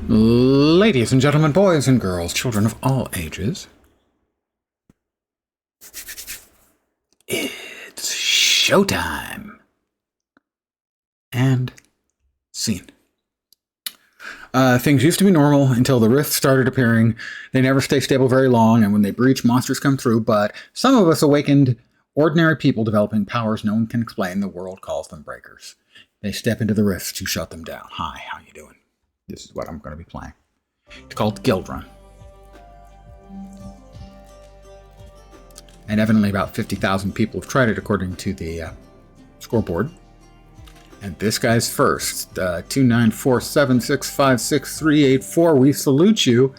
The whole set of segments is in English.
Ladies and gentlemen, boys and girls, children of all ages, it's showtime. And scene. Things used to be normal until the rifts started appearing. They never stay stable very long, and when they breach, monsters come through, but some of us awakened ordinary people developing powers no one can explain. The world calls them breakers. They step into the rifts to shut them down. Hi, how you doing? This is what I'm going to be playing. It's called Guildrun. And evidently about 50,000 people have tried it according to the scoreboard. And this guy's first. 29476563884. We salute you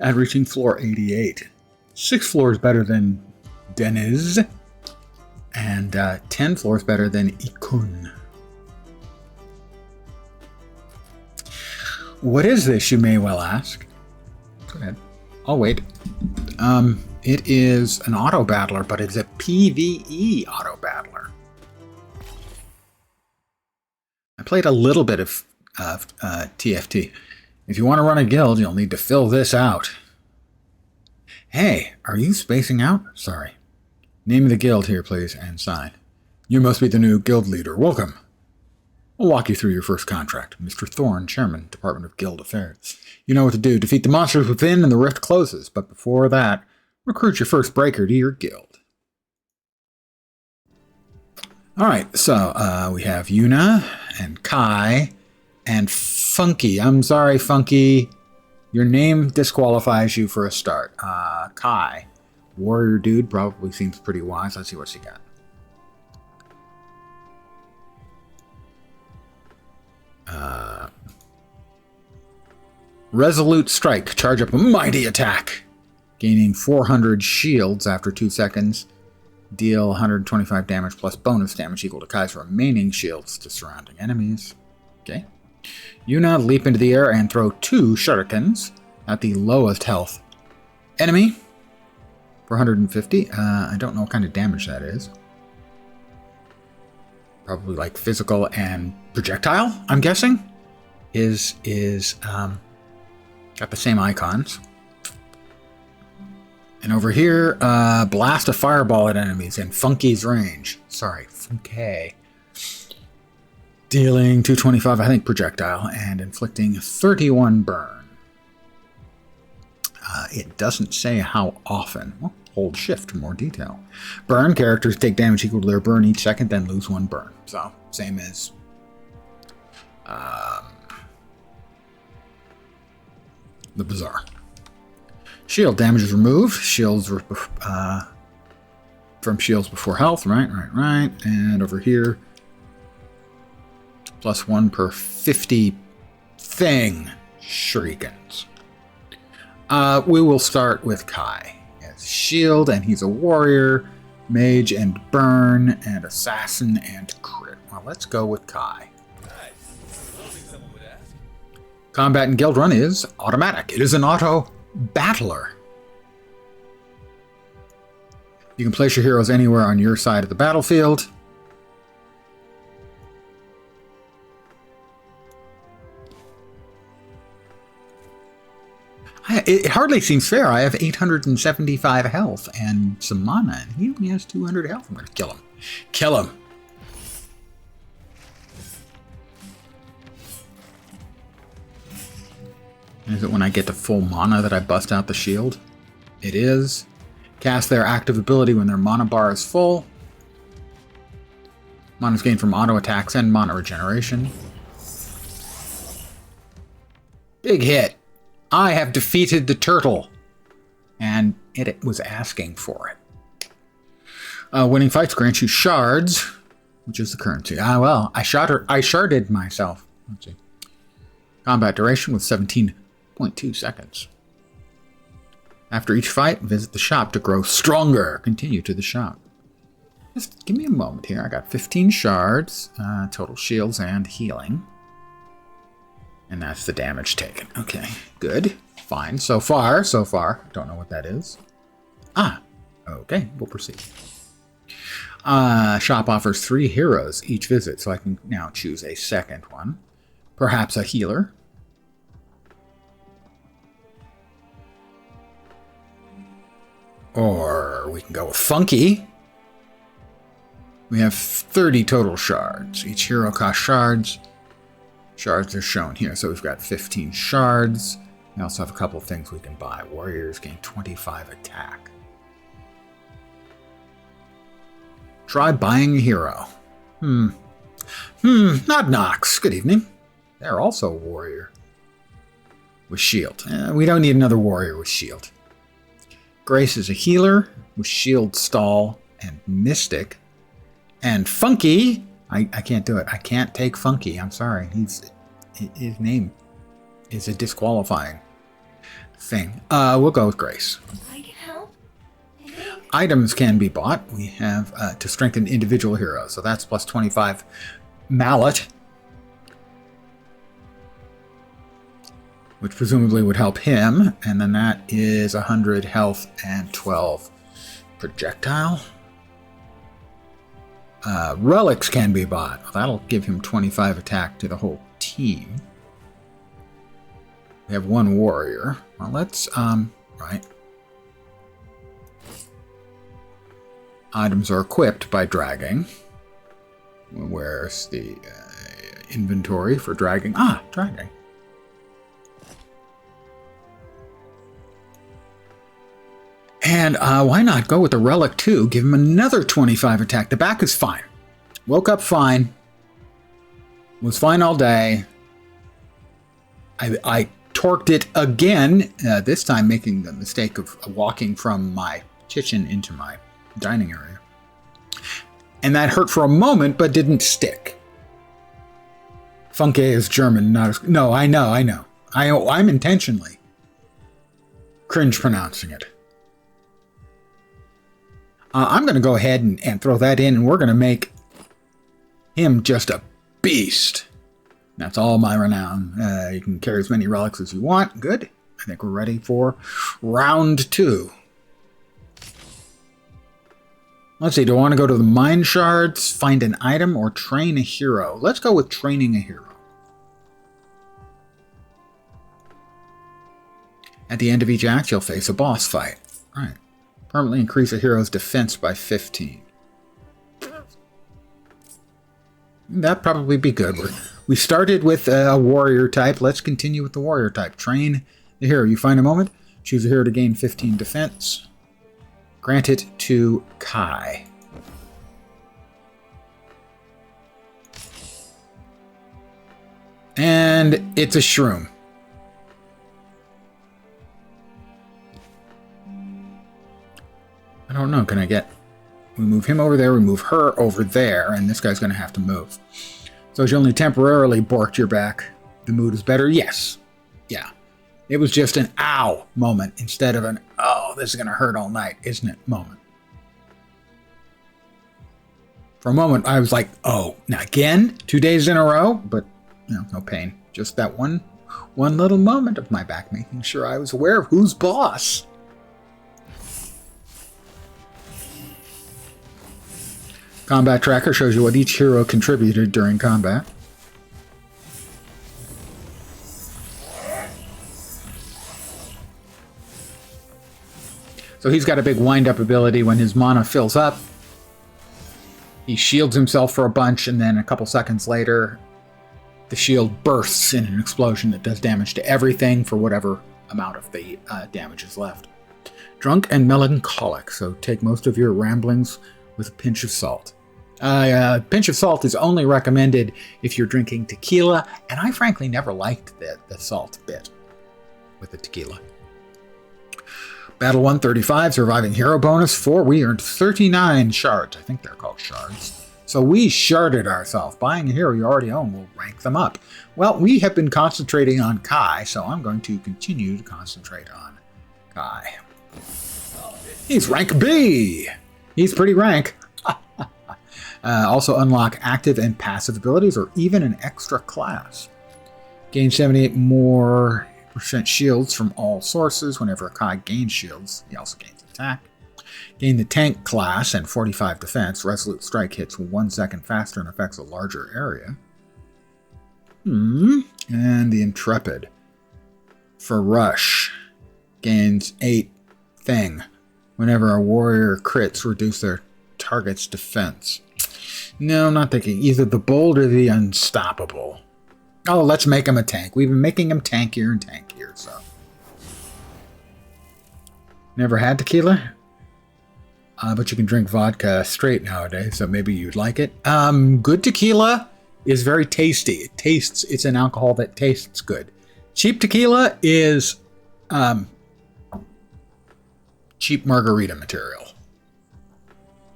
at reaching floor 88. 6 floors better than Deniz. And 10 floors better than Ikun. What is this, you may well ask? Go ahead. I'll wait. It is an auto battler, but it's a PvE auto battler. I played a little bit of TFT. If you want to run a guild, you'll need to fill this out. Hey, are you spacing out? Sorry. Name of the guild here, please, and sign. You must be the new guild leader. Welcome. I'll walk you through your first contract. Mr. Thorne, Chairman, Department of Guild Affairs. You know what to do. Defeat the monsters within and the rift closes. But before that, recruit your first breaker to your guild. Alright, so we have Yuna and Kai and Funky. I'm sorry, Funky. Your name disqualifies you for a start. Kai. Warrior dude, probably seems pretty wise. Let's see what she got. Resolute Strike. Charge up a mighty attack. Gaining 400 shields after 2 seconds. Deal 125 damage plus bonus damage equal to Kai's remaining shields to surrounding enemies. Okay. Yuna, leap into the air and throw 2 shurikens at the lowest health enemy for 150. I don't know what kind of damage that is. Probably like physical and projectile, I'm guessing. Is got the same icons. And over here, blast a fireball at enemies in Funky's range. Sorry, Funky. Dealing 225, I think, projectile, and inflicting 31 burn. It doesn't say how often. Well, hold shift for more detail. Burn, characters take damage equal to their burn each second, then lose 1 burn. So, same as the Bazaar. Shield damage is removed. Shields from shields before health. Right. And over here, +1 per 50 thing shurikens. We will start with Kai. He has shield, and he's a warrior, mage, and burn, and assassin, and crit. Well, let's go with Kai. Combat in Guildrun is automatic. It is an auto battler. You can place your heroes anywhere on your side of the battlefield. It hardly seems fair. I have 875 health and some mana, and he only has 200 health. I'm going to kill him. Kill him. Is it when I get to full mana that I bust out the shield? It is. Cast their active ability when their mana bar is full. Mana is gained from auto attacks and mana regeneration. Big hit. I have defeated the turtle. And it was asking for it. Winning fights grant you shards, which is the currency. Well, I sharded myself. Let's see. Combat duration was 17.2 seconds. After each fight, visit the shop to grow stronger. Continue to the shop. Just give me a moment here. I got 15 shards, total shields and healing. And that's the damage taken. Okay, good. Fine. So far. Don't know what that is. Okay, we'll proceed. Shop offers 3 heroes each visit, so I can now choose a second one. Perhaps a healer. Or we can go with Funky. We have 30 total shards. Each hero costs shards. Shards are shown here. So we've got 15 shards. We also have a couple of things we can buy. Warriors gain 25 attack. Try buying a hero. Not Nox. Good evening. They're also a warrior. With shield. We don't need another warrior with shield. Grace is a healer with shield, stall, and mystic. And Funky, I can't do it. I can't take Funky. I'm sorry. His name is a disqualifying thing. We'll go with Grace. I can help. Items can be bought. We have to strengthen individual heroes. So that's plus 25 mallet. Which presumably would help him. And then that is 100 health and 12 projectile. Relics can be bought. That'll give him 25 attack to the whole team. We have one warrior. Well, let's, right. Items are equipped by dragging. Where's the inventory for dragging? Dragging. And why not go with the relic too? Give him another 25 attack. The back is fine. Woke up fine. Was fine all day. I torqued it again, this time making the mistake of walking from my kitchen into my dining area. And that hurt for a moment, but didn't stick. Funke is German, not as... No, I know. I'm intentionally cringe pronouncing it. I'm going to go ahead and throw that in, and we're going to make him just a beast. That's all my renown. You can carry as many relics as you want. Good. I think we're ready for round 2. Let's see. Do I want to go to the mine shards, find an item, or train a hero? Let's go with training a hero. At the end of each act, you'll face a boss fight. All right. Permanently increase a hero's defense by 15. That'd probably be good. We started with a warrior type. Let's continue with the warrior type. Train the hero. You find a moment. Choose a hero to gain 15 defense. Grant it to Kai. And it's a shroom. I don't know. Can I get... We move him over there. We move her over there. And this guy's going to have to move. So she only temporarily borked your back. The mood is better? Yes. Yeah. It was just an ow moment instead of an, oh, this is going to hurt all night, isn't it, moment. For a moment, I was like, oh, now again? 2 days in a row? But, no pain. Just that one little moment of my back making sure I was aware of who's boss. Combat tracker shows you what each hero contributed during combat. So he's got a big wind-up ability when his mana fills up. He shields himself for a bunch, and then a couple seconds later, the shield bursts in an explosion that does damage to everything for whatever amount of the damage is left. Drunk and melancholic, so take most of your ramblings with a pinch of salt. Pinch of salt is only recommended if you're drinking tequila, and I frankly never liked the salt bit with the tequila. Battle 135, surviving hero bonus 4. We earned 39 shards. I think they're called shards. So we sharded ourselves. Buying a hero you already own will rank them up. Well, we have been concentrating on Kai, so I'm going to continue to concentrate on Kai. He's rank B. He's pretty rank. Also unlock active and passive abilities or even an extra class. Gain 78 more % shields from all sources. Whenever a Kai gains shields, he also gains attack. Gain the tank class and 45 defense. Resolute strike hits 1 second faster and affects a larger area. And the intrepid for rush gains 8 thing. Whenever a warrior crits, reduce their target's defense. No, I'm not thinking. Either the bold or the unstoppable. Oh, let's make him a tank. We've been making him tankier and tankier, so. Never had tequila? But you can drink vodka straight nowadays, so maybe you'd like it. Good tequila is very tasty. It's an alcohol that tastes good. Cheap tequila is cheap margarita material.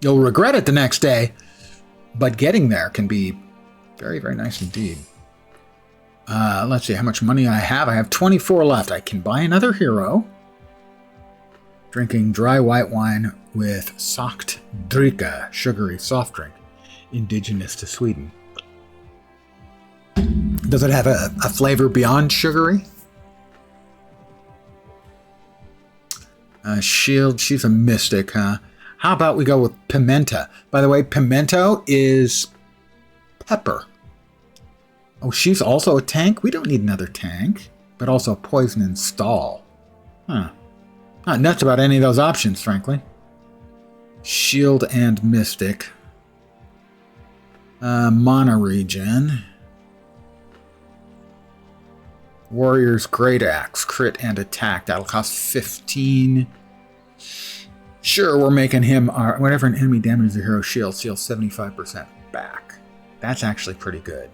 You'll regret it the next day, but getting there can be very, very nice indeed. Let's see how much money I have. I have 24 left. I can buy another hero. Drinking dry white wine with soft dricka, sugary soft drink, indigenous to Sweden. Does it have a flavor beyond sugary? Shield, she's a mystic, huh? How about we go with Pimenta? By the way, pimento is pepper. Oh, she's also a tank? We don't need another tank. But also poison and stall. Huh. Not nuts about any of those options, frankly. Shield and Mystic. Mana regen. Warrior's Great Axe. Crit and attack. That'll cost 15. Sure, we're making him our... Whenever an enemy damages a hero shield, steals 75% back. That's actually pretty good.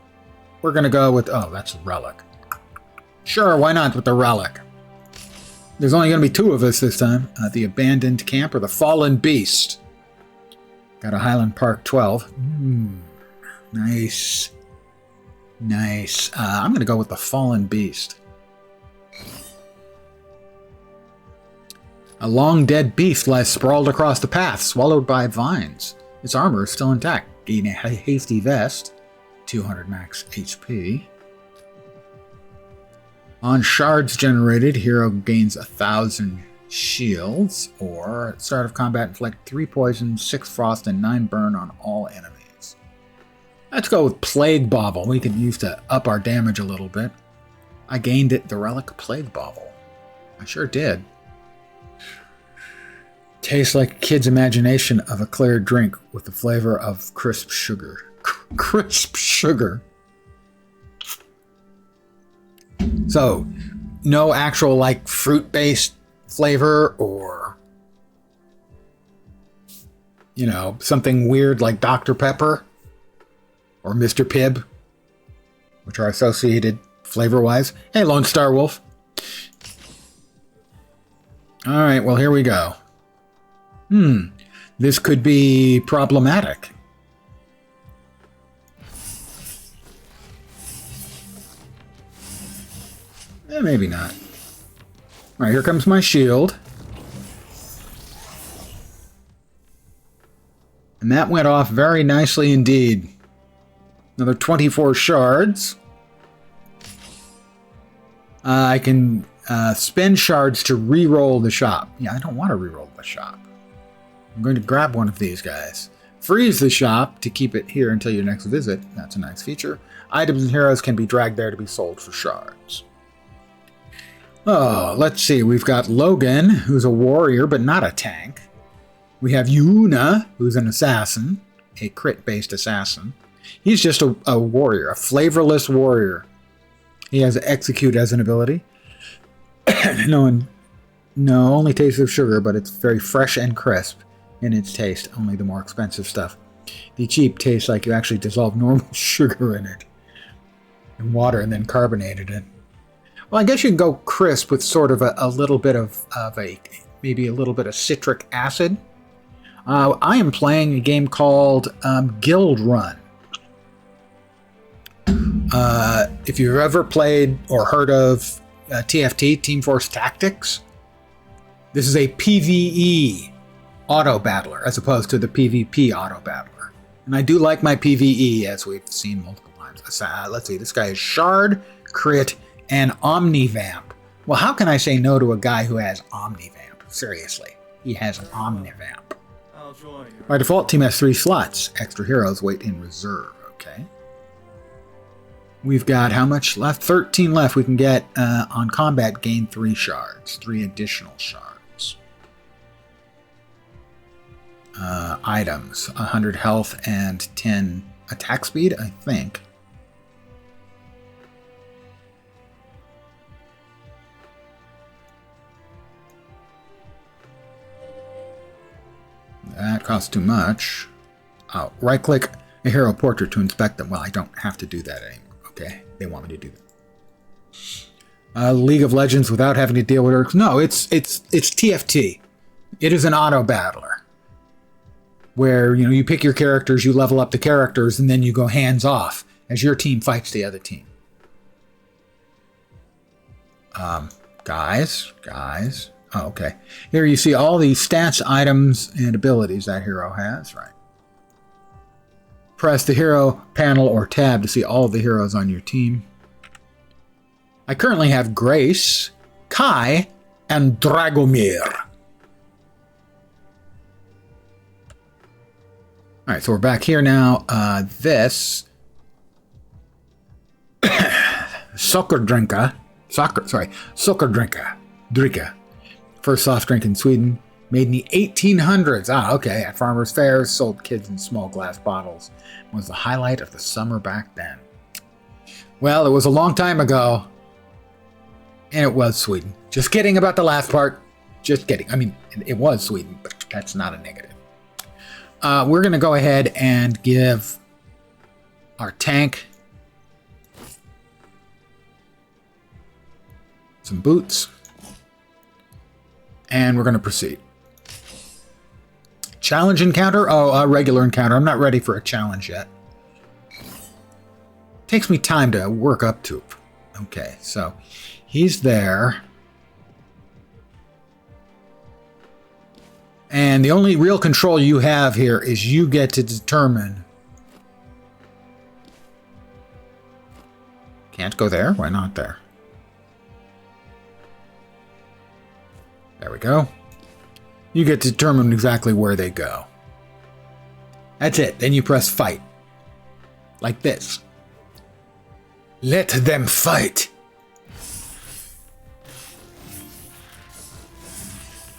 We're going to go with... Oh, that's a relic. Sure, why not with the relic? There's only going to be two of us this time. The Abandoned Camp or the Fallen Beast. Got a Highland Park 12. Nice. Nice. I'm going to go with the Fallen Beast. A long dead beast lies sprawled across the path, swallowed by vines. Its armor is still intact. Gain a hasty vest. 200 max HP. On shards generated, hero gains 1,000 shields, or at start of combat inflict 3 poison, 6 frost, and 9 burn on all enemies. Let's go with Plague Bauble. We could use to up our damage a little bit. I gained it, the relic Plague Bauble. I sure did. Tastes like a kid's imagination of a clear drink with the flavor of crisp sugar. Crisp sugar. So, no actual, like, fruit-based flavor or, you know, something weird like Dr. Pepper or Mr. Pibb, which are associated flavor-wise. Hey, Lone Star Wolf. All right, well, here we go. This could be problematic. Maybe not. All right, here comes my shield. And that went off very nicely indeed. Another 24 shards. I can spend shards to re-roll the shop. Yeah, I don't want to re-roll the shop. I'm going to grab one of these guys. Freeze the shop to keep it here until your next visit. That's a nice feature. Items and heroes can be dragged there to be sold for shards. Oh, let's see. We've got Logan, who's a warrior, but not a tank. We have Yuna, who's an assassin, a crit-based assassin. He's just a warrior, a flavorless warrior. He has Execute as an ability. No, only taste of sugar, but it's very fresh and crisp in its taste. Only the more expensive stuff. The cheap tastes like you actually dissolve normal sugar in it. And water and then carbonated it. Well, I guess you can go crisp with sort of a little bit of maybe a little bit of citric acid. I am playing a game called Guildrun. If you've ever played or heard of TFT, Team Force Tactics, this is a PvE auto battler as opposed to the PvP auto battler. And I do like my PvE, as we've seen multiple times. Let's see, this guy is Shard, Crit, and Omnivamp. Well, how can I say no to a guy who has Omnivamp? Seriously, he has an Omnivamp. By default, team has 3 slots. Extra heroes wait in reserve, okay? We've got how much left? 13 left. We can get, on combat, gain 3 shards. 3 additional shards. items. 100 health and 10 attack speed, I think. That costs too much. Right-click a hero portrait to inspect them. Well, I don't have to do that anymore. Okay, they want me to do that. League of Legends without having to deal with orcs. No, it's TFT. It is an auto battler where you pick your characters, you level up the characters, and then you go hands off as your team fights the other team. Guys. Oh, okay. Here you see all the stats, items, and abilities that hero has. Right. Press the hero panel or tab to see all of the heroes on your team. I currently have Grace, Kai, and Dragomir. All right, so we're back here now. This Socker Drinka, first soft drink in Sweden, made in the 1800s. Okay, at farmers' fairs, sold kids in small glass bottles. Was the highlight of the summer back then. Well, it was a long time ago, and it was Sweden. Just kidding about the last part. Just kidding. I mean, it was Sweden, but that's not a negative. We're going to go ahead and give our tank some boots. And we're going to proceed. Challenge encounter? Oh, a regular encounter. I'm not ready for a challenge yet. Takes me time to work up to. Okay, so he's there. And the only real control you have here is you get to determine. Can't go there? Why not there? There we go. You get to determine exactly where they go. That's it. Then you press fight. Like this. Let them fight.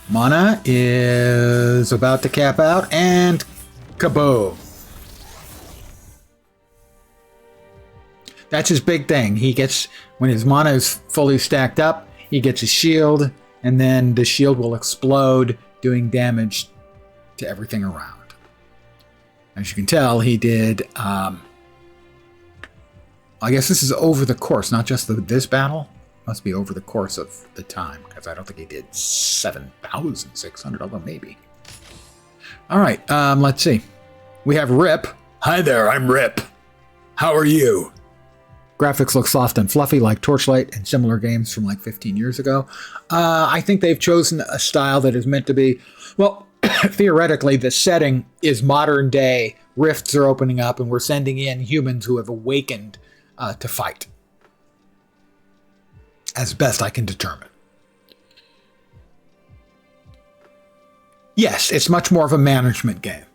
Mana is about to cap out, and kaboom. That's his big thing. He gets, when his mana is fully stacked up, he gets a shield, and then the shield will explode, doing damage to everything around. As you can tell, he did, I guess this is over the course, not just this battle. Must be over the course of the time, because I don't think he did 7,600, although maybe. All right, let's see. We have Rip. Hi there, I'm Rip. How are you? Graphics look soft and fluffy like Torchlight and similar games from like 15 years ago. I think they've chosen a style that is meant to be, well, theoretically, the setting is modern day. Rifts are opening up, and we're sending in humans who have awakened to fight. As best I can determine. Yes, it's much more of a management game.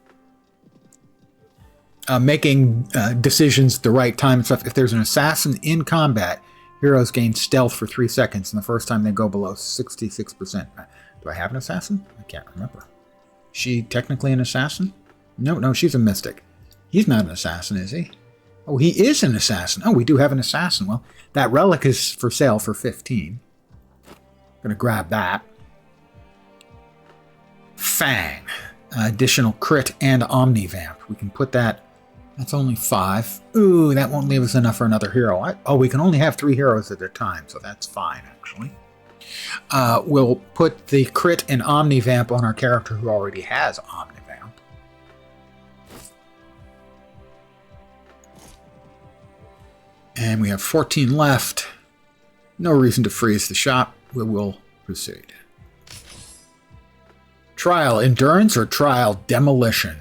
Making decisions at the right time and stuff. If there's an assassin in combat, heroes gain stealth for 3 seconds, and the first time they go below 66%. Do I have an assassin? I can't remember. Is she technically an assassin? No, she's a mystic. He's not an assassin, is he? Oh, he is an assassin. Oh, we do have an assassin. Well, that relic is for sale for 15. Gonna grab that. Fang. Additional crit and omnivamp. We can put that. That's only 5. Ooh, that won't leave us enough for another hero. We can only have 3 heroes at a time, so that's fine, actually. We'll put the crit and omnivamp on our character who already has omnivamp. And we have 14 left. No reason to freeze the shop. We will proceed. Trial endurance or trial demolition?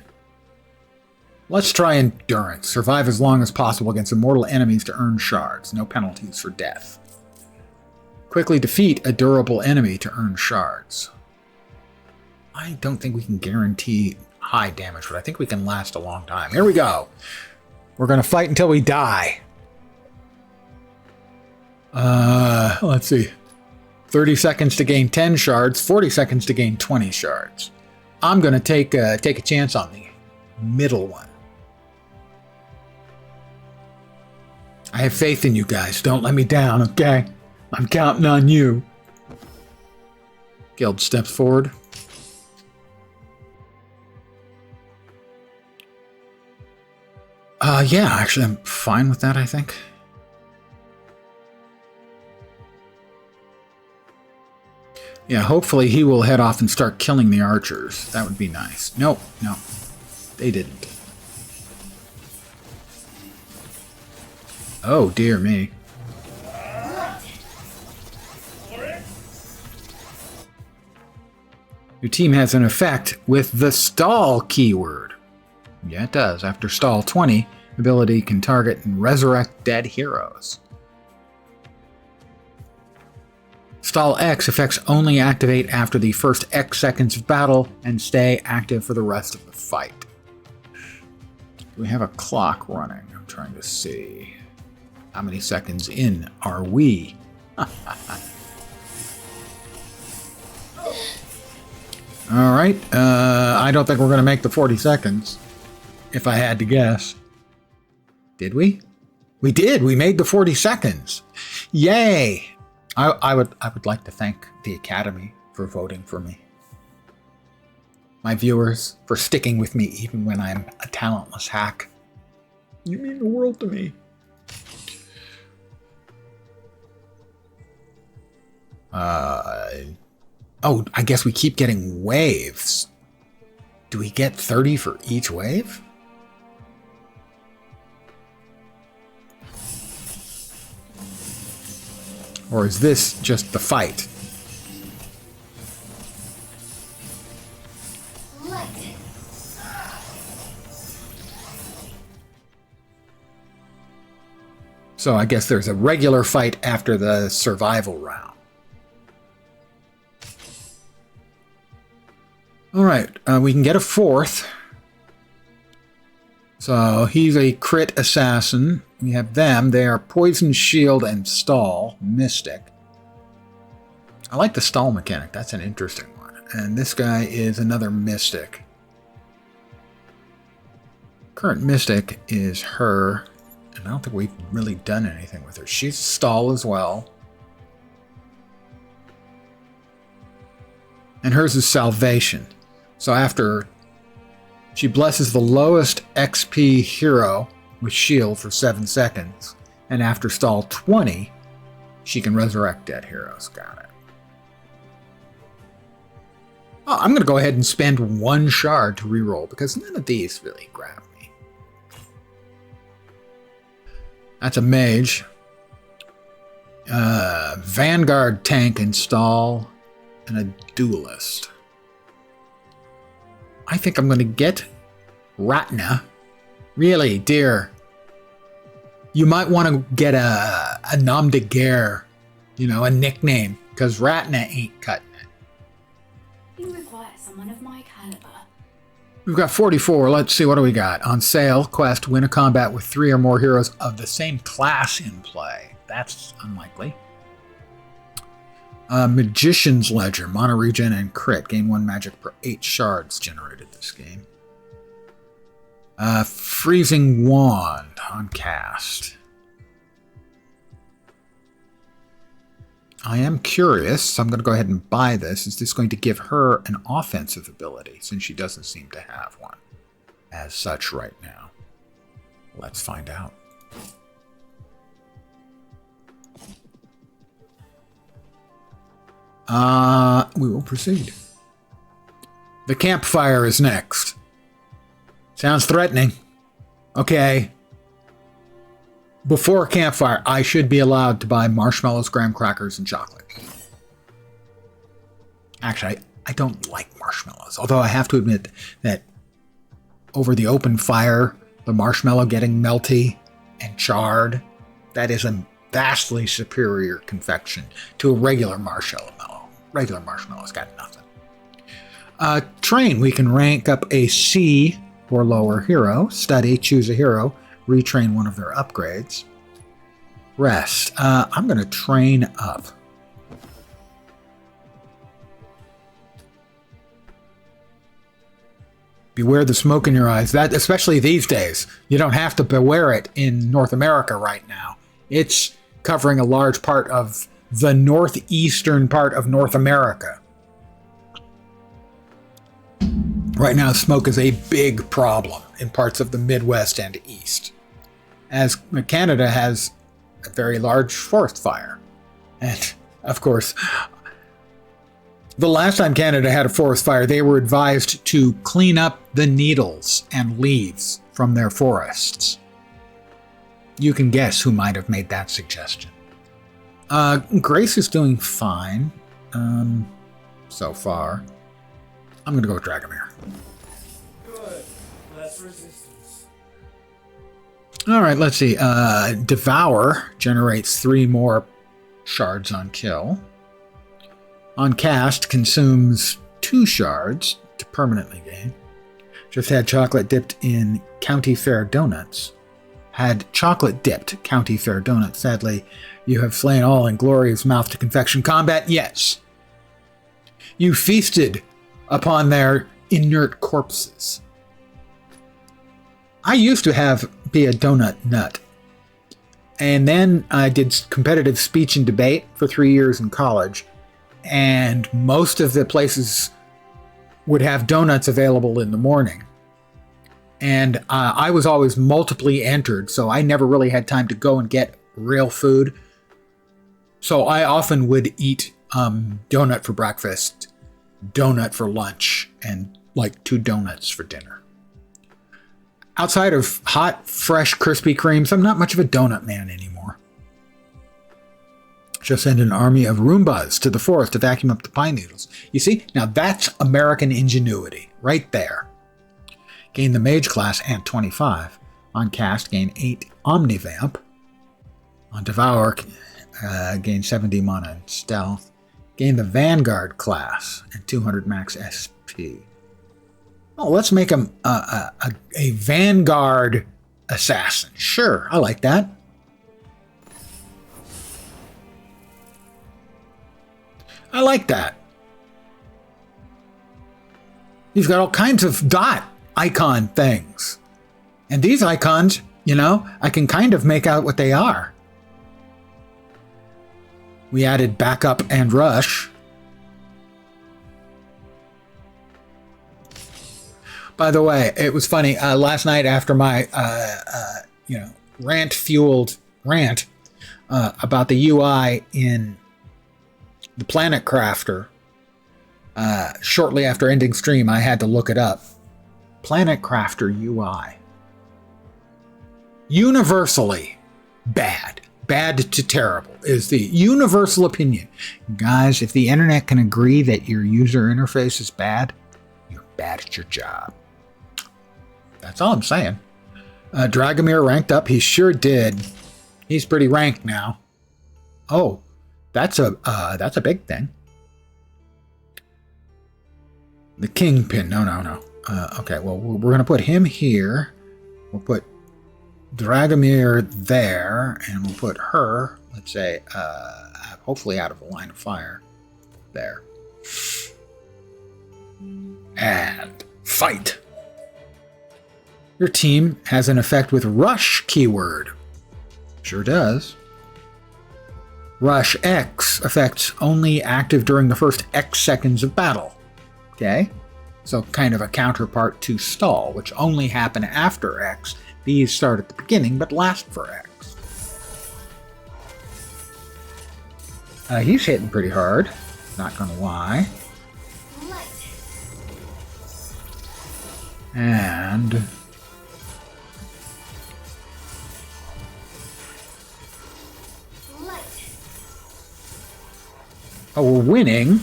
Let's try endurance. Survive as long as possible against immortal enemies to earn shards. No penalties for death. Quickly defeat a durable enemy to earn shards. I don't think we can guarantee high damage, but I think we can last a long time. Here we go. We're going to fight until we die. Let's see. 30 seconds to gain 10 shards, 40 seconds to gain 20 shards. I'm going to take a chance on the middle one. I have faith in you guys. Don't let me down, okay? I'm counting on you. Guild steps forward. Yeah, actually, I'm fine with that, I think. Yeah, hopefully he will head off and start killing the archers. That would be nice. No, they didn't. Oh, dear me. Your team has an effect with the stall keyword. Yeah, it does. After stall 20, ability can target and resurrect dead heroes. Stall X effects only activate after the first X seconds of battle and stay active for the rest of the fight. Do we have a clock running? I'm trying to see. How many seconds in are we? Alright, I don't think we're going to make the 40 seconds, if I had to guess. Did we? We did! We made the 40 seconds! Yay! I would like to thank the Academy for voting for me. My viewers for sticking with me even when I'm a talentless hack. You mean the world to me. Oh, I guess we keep getting waves. Do we get 30 for each wave? Or is this just the fight? So I guess there's a regular fight after the survival round. Alright, we can get a fourth. So he's a crit assassin. We have them. They are Poison, Shield, and Stall. Mystic. I like the stall mechanic. That's an interesting one. And this guy is another Mystic. Current Mystic is her. And I don't think we've really done anything with her. She's Stall as well. And hers is Salvation. So after she blesses the lowest XP hero with shield for 7 seconds, and after stall 20, she can resurrect dead heroes. Got it. Oh, I'm going to go ahead and spend 1 shard to reroll because none of these really grab me. That's a mage. Vanguard tank install, and a duelist. I think I'm going to get Ratna. Really, dear. You might want to get a nom de guerre, a nickname, because Ratna ain't cutting it. You require someone of my caliber. We've got 44. Let's see, what do we got? On sale, quest, win a combat with 3 or more heroes of the same class in play. That's unlikely. Magician's Ledger, Mono Regen and Crit. Gain 1 magic per 8 shards generated this game. Freezing Wand on cast. I am curious, so I'm going to go ahead and buy this. Is this going to give her an offensive ability, since she doesn't seem to have one as such right now? Let's find out. We will proceed. The campfire is next. Sounds threatening. Okay. Before a campfire, I should be allowed to buy marshmallows, graham crackers, and chocolate. Actually, I don't like marshmallows. Although I have to admit that over the open fire, the marshmallow getting melty and charred, that is a vastly superior confection to a regular marshmallow. Regular marshmallow's got nothing. Train, we can rank up a C or lower hero. Study, choose a hero. Retrain one of their upgrades. Rest. I'm going to train up. Beware the smoke in your eyes. That, especially these days. You don't have to beware it in North America right now. It's covering a large part of the northeastern part of North America. Right now, smoke is a big problem in parts of the Midwest and East, as Canada has a very large forest fire. And, of course, the last time Canada had a forest fire, they were advised to clean up the needles and leaves from their forests. You can guess who might have made that suggestion. Grace is doing fine, so far. I'm going to go with Dragomir. Good. Less resistance. All right, let's see. Devour generates 3 more shards on kill. On cast, consumes 2 shards to permanently gain. Just had chocolate dipped in County Fair donuts. Had chocolate dipped County Fair donuts. Sadly, you have slain all in glorious mouth to confection combat. Yes. You feasted upon their inert corpses. I used to be a donut nut. And then I did competitive speech and debate for 3 years in college. And most of the places would have donuts available in the morning. And I was always multiply entered, so I never really had time to go and get real food. So I often would eat donut for breakfast, donut for lunch, and like 2 donuts for dinner. Outside of hot, fresh Krispy Kremes, I'm not much of a donut man anymore. Just send an army of Roombas to the forest to vacuum up the pine needles. You see? Now that's American ingenuity, right there. Gain the Mage class and 25. On cast, gain 8 Omnivamp. On Devour, gain 70 mana and Stealth. Gain the Vanguard class and 200 max SP. Oh, let's make him a Vanguard assassin. Sure, I like that. I like that. He's got all kinds of dot icon things. And these icons, you know, I can kind of make out what they are. We added backup and rush. By the way, it was funny. Last night after my, rant-fueled rant about the UI in the Planet Crafter, shortly after ending stream, I had to look it up. Planet Crafter UI. Universally bad. Bad to terrible is the universal opinion. Guys, if the internet can agree that your user interface is bad, you're bad at your job. That's all I'm saying. Dragomir ranked up. He sure did. He's pretty ranked now. Oh, that's a big thing. The Kingpin. No. Okay, well, we're going to put him here. We'll put Dragomir there, and we'll put her, let's say, hopefully out of the line of fire. There. And fight. Your team has an effect with Rush keyword. Sure does. Rush X effects only active during the first X seconds of battle. Okay? So kind of a counterpart to Stall, which only happen after X. These start at the beginning, but last for X. He's hitting pretty hard. Not gonna lie. And oh, we're winning.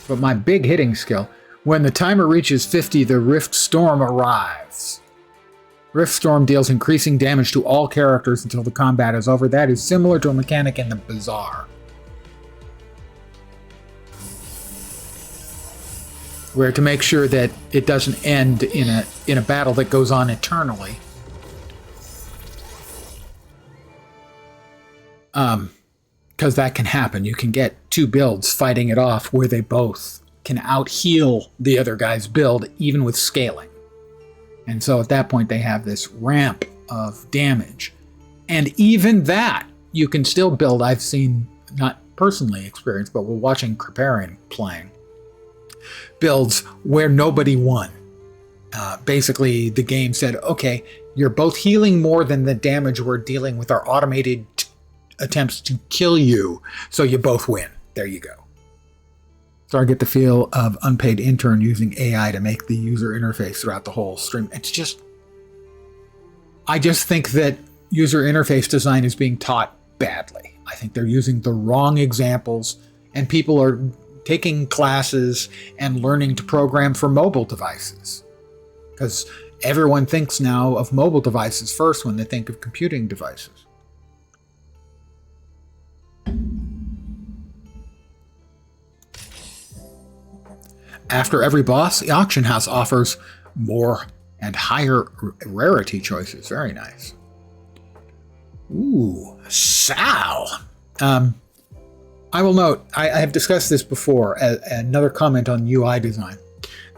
But my big hitting skill. When the timer reaches 50, the Rift Storm arrives. Rift Storm deals increasing damage to all characters until the combat is over. That is similar to a mechanic in the Bazaar, where to make sure that it doesn't end in a battle that goes on eternally. Because that can happen. You can get 2 builds fighting it off where they both can out-heal the other guy's build, even with scaling. And so at that point, they have this ramp of damage. And even that, you can still build. I've seen, not personally experienced, but we're watching Kriparian playing, builds where nobody won. Basically, the game said, okay, you're both healing more than the damage we're dealing with our automated attempts to kill you, so you both win. There you go. So I get the feel of unpaid intern using AI to make the user interface throughout the whole stream. I just think that user interface design is being taught badly. I think they're using the wrong examples, and people are taking classes and learning to program for mobile devices. Because everyone thinks now of mobile devices first when they think of computing devices. After every boss, the auction house offers more and higher rarity choices. Very nice. Ooh, Sal. I will note, I have discussed this before, another comment on UI design.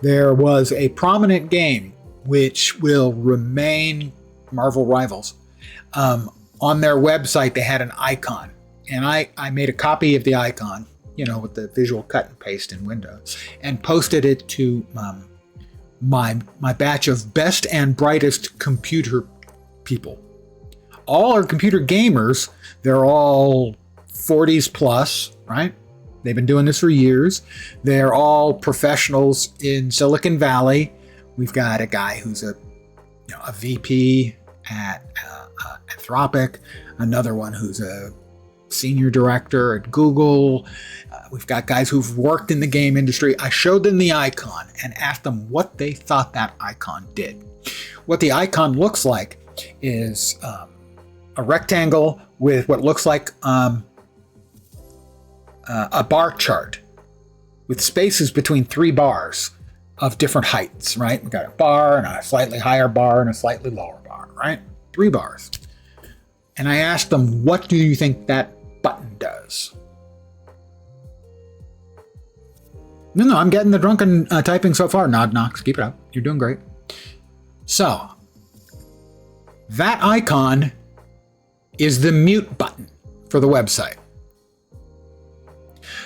There was a prominent game which will remain Marvel Rivals. On their website, they had an icon, and I made a copy of the icon, with the visual cut and paste in Windows, and posted it to my batch of best and brightest computer people. All are computer gamers. They're all 40s plus, right? They've been doing this for years. They're all professionals in Silicon Valley. We've got a guy who's a VP at Anthropic, another one who's a senior director at Google. We've got guys who've worked in the game industry. I showed them the icon and asked them what they thought that icon did. What the icon looks like is a rectangle with what looks like a bar chart with spaces between three bars of different heights, right? We've got a bar and a slightly higher bar and a slightly lower bar, right? 3 bars. And I asked them, what do you think that button does? No, I'm getting the drunken typing so far. Nod, Knox, keep it up. You're doing great. So, that icon is the mute button for the website.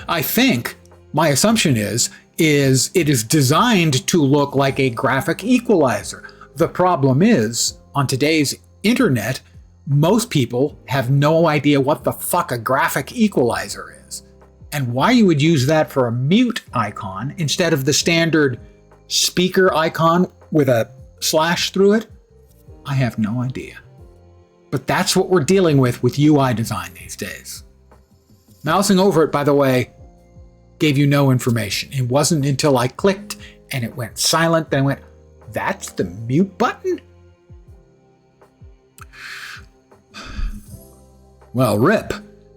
I think, my assumption is it is designed to look like a graphic equalizer. The problem is, on today's internet, most people have no idea what the fuck a graphic equalizer is, and why you would use that for a mute icon instead of the standard speaker icon with a slash through it. I have no idea. But that's what we're dealing with UI design these days. Mousing over it, by the way, gave you no information. It wasn't until I clicked and it went silent, then I went, that's the mute button? Well, rip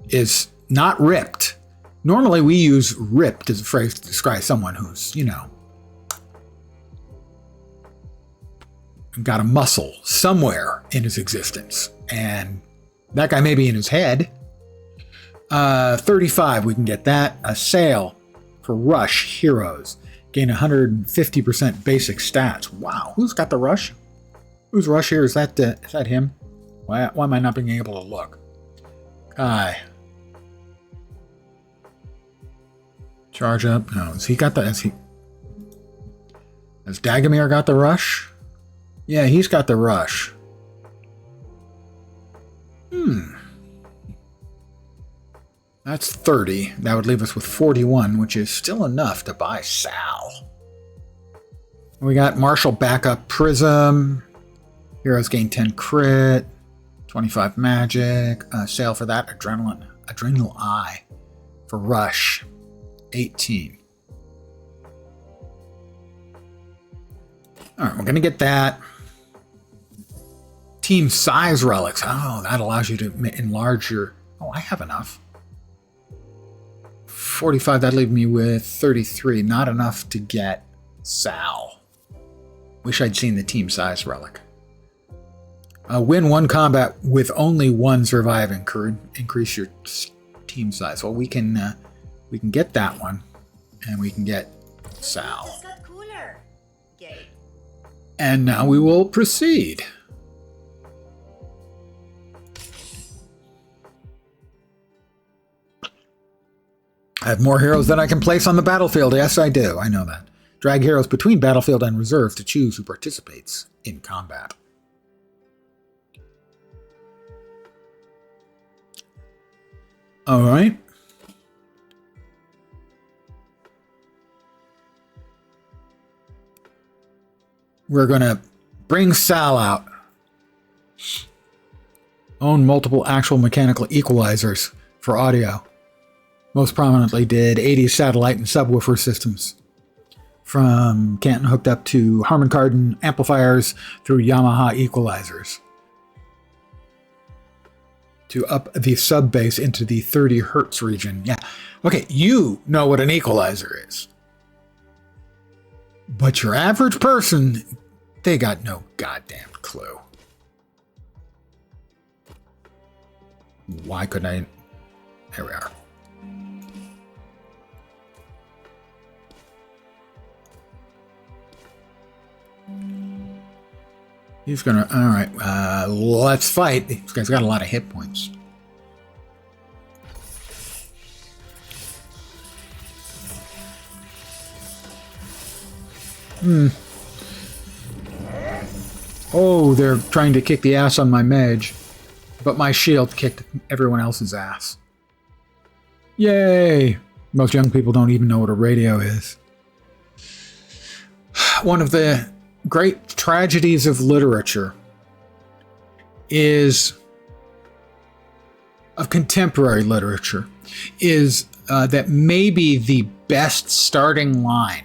is not ripped. Normally we use ripped as a phrase to describe someone who's, got a muscle somewhere in his existence. And that guy may be in his head. 35, we can get that. A sale for Rush Heroes. Gain 150% basic stats. Wow, who's got the Rush? Who's Rush here? Is that him? Why am I not being able to look? Guy. Charge up. No, has he got the... Has Dagomir got the Rush? Yeah, he's got the Rush. That's 30. That would leave us with 41, which is still enough to buy Sal. We got Marshall Backup Prism. Heroes gain 10 crit. 25 magic. Sale for that. Adrenal Eye. For Rush. 18. Alright, we're going to get that. Team size relics. Oh, that allows you to enlarge your... Oh, I have enough. 45, that'd leave me with 33. Not enough to get Sal. Wish I'd seen the team size relic. Win 1 combat with only 1 surviving. Increase your team size. Well, we can get that one. And we can get Sal. Just got cooler. Yay. And now we will proceed. I have more heroes than I can place on the battlefield. Yes, I do. I know that. Drag heroes between battlefield and reserve to choose who participates in combat. All right. We're going to bring Sal out. Own multiple actual mechanical equalizers for audio. Most prominently did 80s satellite and subwoofer systems. From Canton hooked up to Harman Kardon amplifiers through Yamaha equalizers. To up the sub bass into the 30 hertz region. Yeah. Okay, you know what an equalizer is. But your average person, they got no goddamn clue. Why couldn't I? Here we are. He's gonna. All right, let's fight. This guy's got a lot of hit points. Oh, they're trying to kick the ass on my mage, but my shield kicked everyone else's ass. Yay! Most young people don't even know what a radio is. One of the great tragedies of literature of contemporary literature is that maybe the best starting line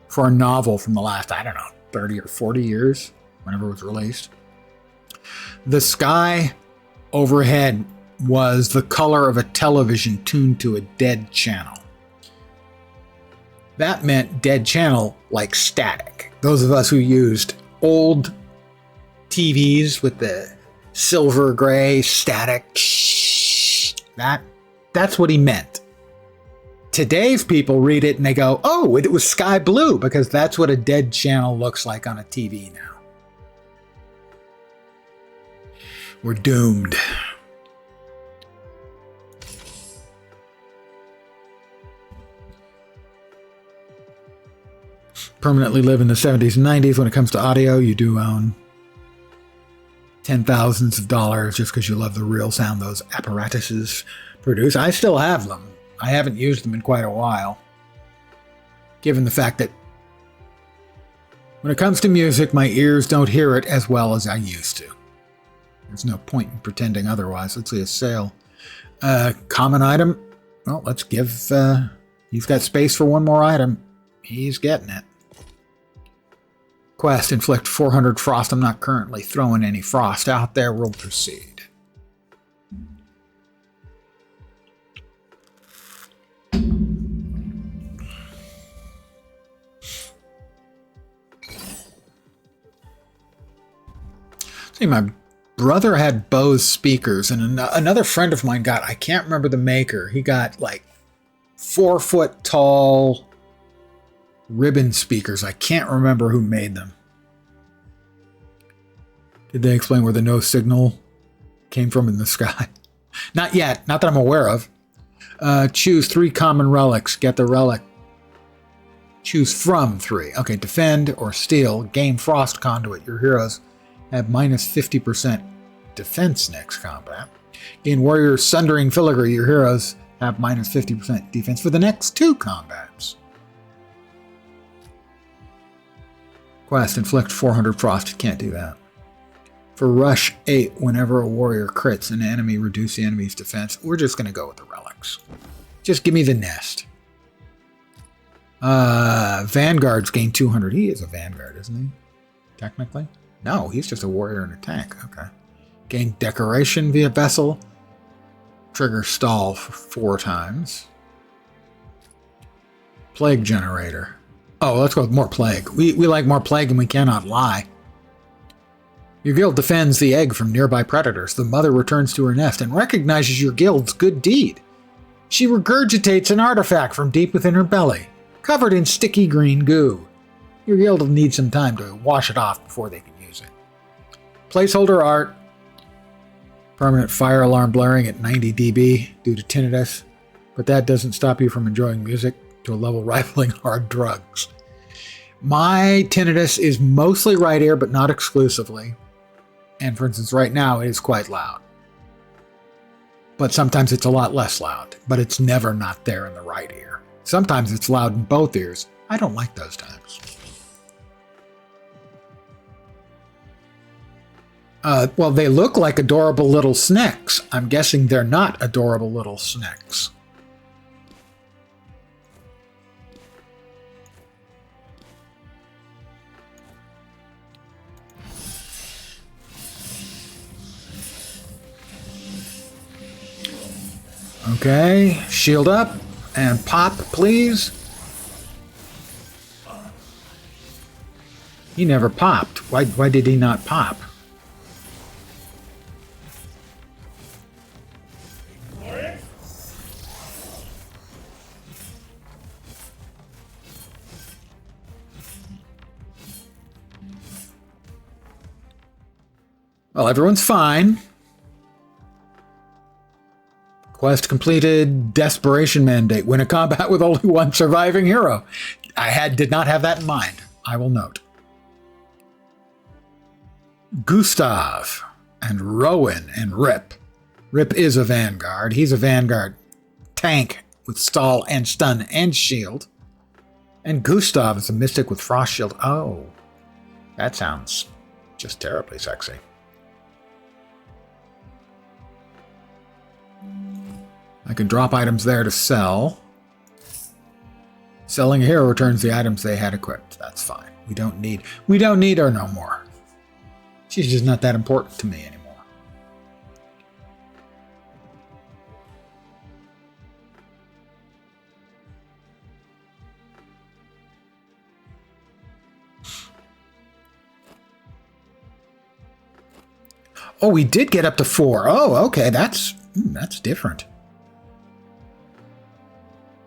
for a novel from the last, 30 or 40 years, whenever it was released. The sky overhead was the color of a television tuned to a dead channel. That meant dead channel like static. Those of us who used old TVs with the silver gray static, that's what he meant. Today's people read it and they go, oh, it was sky blue, because that's what a dead channel looks like on a TV now. We're doomed. Permanently live in the 70s and 90s. When it comes to audio, you do own $10,000s of dollars just because you love the real sound those apparatuses produce. I still have them. I haven't used them in quite a while, given the fact that when it comes to music, my ears don't hear it as well as I used to. There's no point in pretending otherwise. Let's see a sale. Common item. Well, let's give... he's got space for one more item. He's getting it. Quest, inflict 400 frost. I'm not currently throwing any frost out there. We'll proceed. See, my brother had Bose speakers, and another friend of mine got, I can't remember the maker, he got like 4 foot tall ribbon speakers. I can't remember who made them. Did they explain where the no signal came from in the sky? Not yet, not that I'm aware of. Choose 3 common relics, get the relic. Choose from 3. Okay, defend or steal, gain frost conduit. Your heroes have minus 50% defense next combat. Gain warrior sundering filigree. Your heroes have minus 50% defense for the next 2 combats. Quest, inflict 400 frost. Can't do that. For rush 8, whenever a warrior crits an enemy, reduce the enemy's defense. We're just going to go with the relics. Just give me the nest. Vanguards gain 200. He is a vanguard, isn't he? Technically? No, he's just a warrior and a tank. Okay. Gain decoration via vessel. Trigger stall for 4 times. Plague generator. Oh, let's go with more plague. We like more plague and we cannot lie. Your guild defends the egg from nearby predators. The mother returns to her nest and recognizes your guild's good deed. She regurgitates an artifact from deep within her belly. covered in sticky green goo. Your guild will need some time to wash it off before they can use it. Placeholder art. Permanent fire alarm blaring at 90 dB due to tinnitus, but that doesn't stop you from enjoying music to a level rivaling hard drugs. My tinnitus is mostly right ear, but not exclusively. And for instance, right now it is quite loud. But sometimes it's a lot less loud, but it's never not there in the right ear. Sometimes it's loud in both ears. I don't like those times. Well, they look like adorable little snacks. I'm guessing they're not adorable little snacks. Okay, shield up and pop, please. He never popped. Why did he not pop? Well, everyone's fine. Quest completed. Desperation mandate. Win a combat with only one surviving hero. Did not have that in mind. I will note. Gustav and Rowan and Rip. Rip is a Vanguard. He's a Vanguard tank with stall and stun and shield. And Gustav is a mystic with frost shield. Oh, that sounds just terribly sexy. I can drop items there to sell. Selling a hero returns the items they had equipped. That's fine. We don't need her no more. She's just not that important to me anymore. Oh, we did get up to 4. Oh, okay, that's different.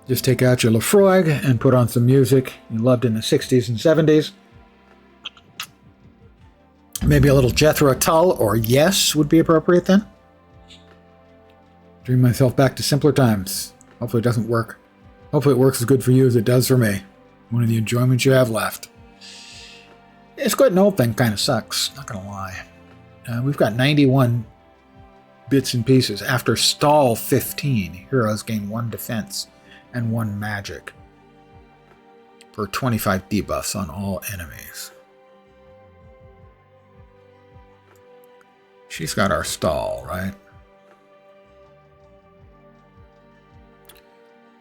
Just take out your Lefroy and put on some music you loved in the 60s and 70s. Maybe a little Jethro Tull or Yes would be appropriate then. Dream myself back to simpler times. Hopefully it doesn't work. Hopefully it works as good for you as it does for me. One of the enjoyments you have left. It's quite an old thing, kind of sucks, not gonna lie. We've got 91 bits and pieces. After stall 15, heroes gain 1 defense and 1 magic for 25 debuffs on all enemies. She's got our stall, right?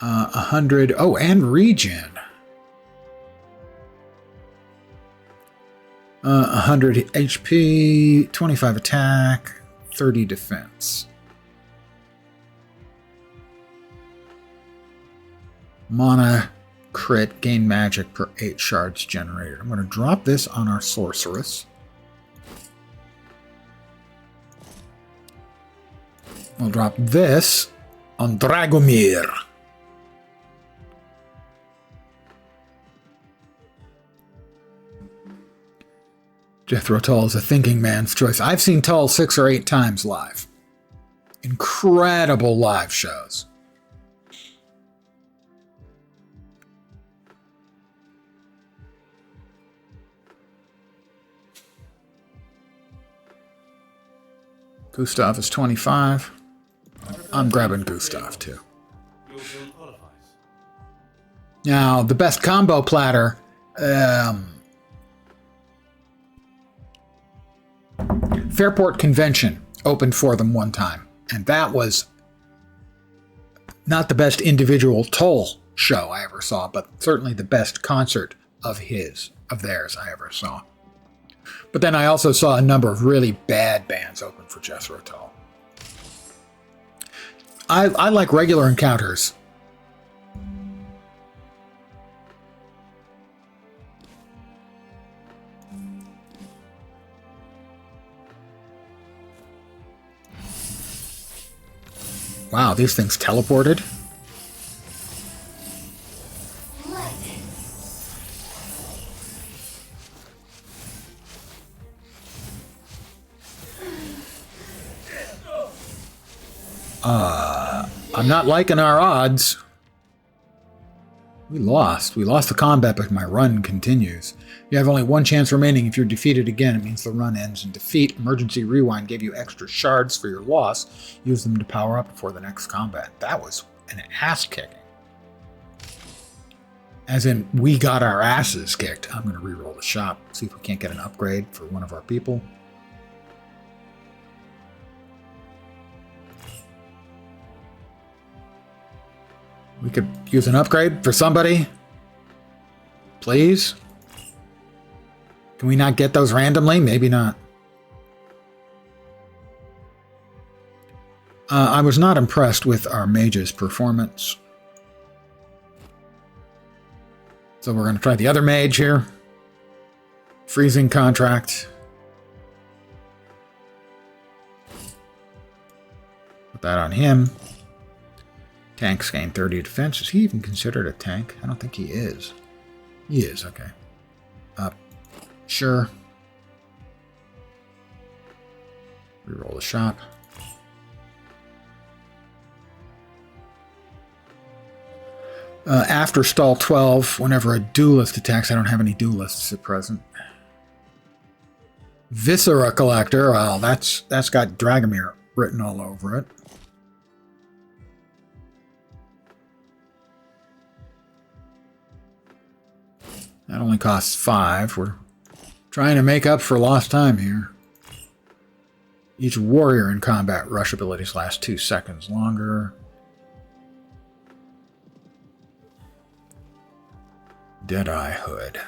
100. Oh, and regen. 100 HP, 25 attack, 30 defense. Mana crit, gain magic per 8 shards generated. I'm going to drop this on our sorceress. We'll drop this on Dragomir. Jethro Tull is a thinking man's choice. I've seen Tull 6 or 8 times live. Incredible live shows. Gustav is 25. I'm grabbing Gustav too. Now, the best combo platter. Fairport Convention opened for them one time, and that was not the best individual Tull show I ever saw, but certainly the best concert of theirs I ever saw. But then I also saw a number of really bad bands open for Jethro Tull. I like regular encounters. Wow, these things teleported? Let I'm not liking our odds. We lost. We lost the combat, but my run continues. You have only one chance remaining. If you're defeated again, it means the run ends in defeat. Emergency Rewind gave you extra shards for your loss. Use them to power up before the next combat. That was an ass kicking. As in, we got our asses kicked. I'm going to reroll the shop, see if we can't get an upgrade for one of our people. We could use an upgrade for somebody. Please? Can we not get those randomly? Maybe not. I was not impressed with our mage's performance. So we're going to try the other mage here. Freezing contract. Put that on him. Tanks gain 30 defense. Is he even considered a tank? I don't think he is. He is, okay. Sure. Reroll the shop. After stall 12, whenever a duelist attacks, I don't have any duelists at present. Viscera Collector, well, that's got Dragomir written all over it. That only costs 5. We're trying to make up for lost time here. Each warrior in combat rush abilities last 2 seconds longer. Deadeye Hood.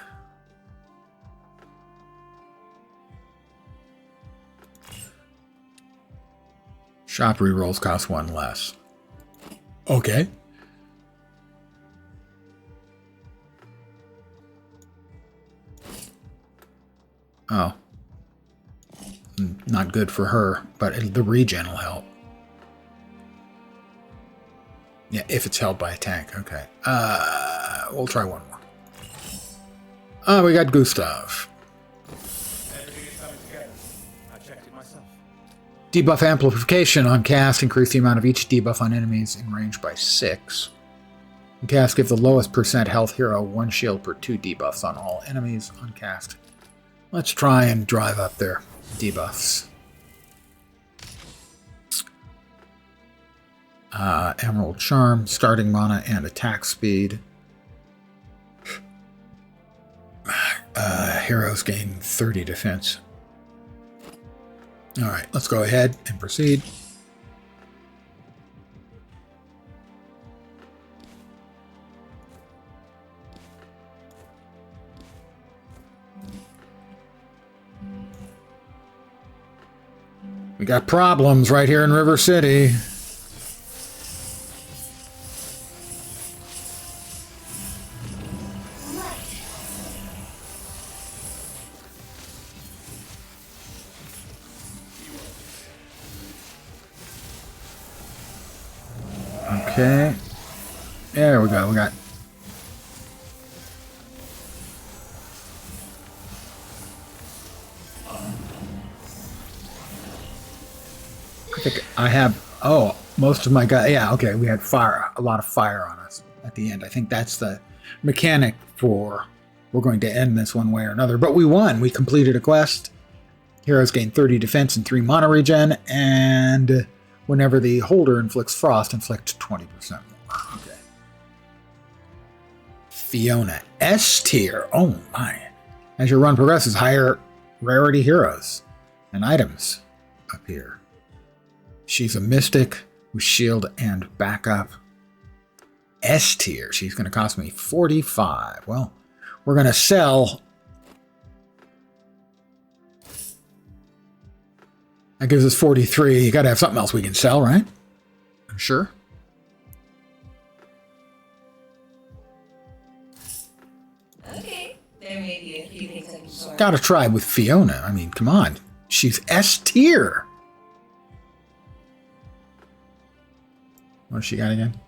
Shop rerolls cost 1 less. Okay. Oh. Not good for her, but the regen will help. Yeah, if it's held by a tank. Okay. We'll try one more. Oh, we got Gustav. Everything is coming together. I checked it myself. Debuff amplification on cast. Increase the amount of each debuff on enemies in range by 6. On cast, give the lowest percent health hero 1 shield per 2 debuffs on all enemies on cast. Let's try and drive up their debuffs. Emerald Charm, starting mana and attack speed. Heroes gain 30 defense. Alright, let's go ahead and proceed. We got problems right here in River City. Okay. There we go. We got... I think I have... Oh, most of my guys... Yeah, okay. We had fire. A lot of fire on us at the end. I think that's the mechanic for... We're going to end this one way or another. But we won. We completed a quest. Heroes gain 30 defense and 3 mana regen. And... Whenever the holder inflicts frost, inflict 20% more. Okay. Fiona, S tier. Oh my. As your run progresses, higher rarity heroes and items appear. She's a mystic with shield and backup. S tier. She's going to cost me 45. Well, we're going to sell. That gives us 43. You got to have something else we can sell, right? I'm sure. Okay, there may be a few things I can sort. Got to try with Fiona. I mean, come on. She's S tier. What does she got again?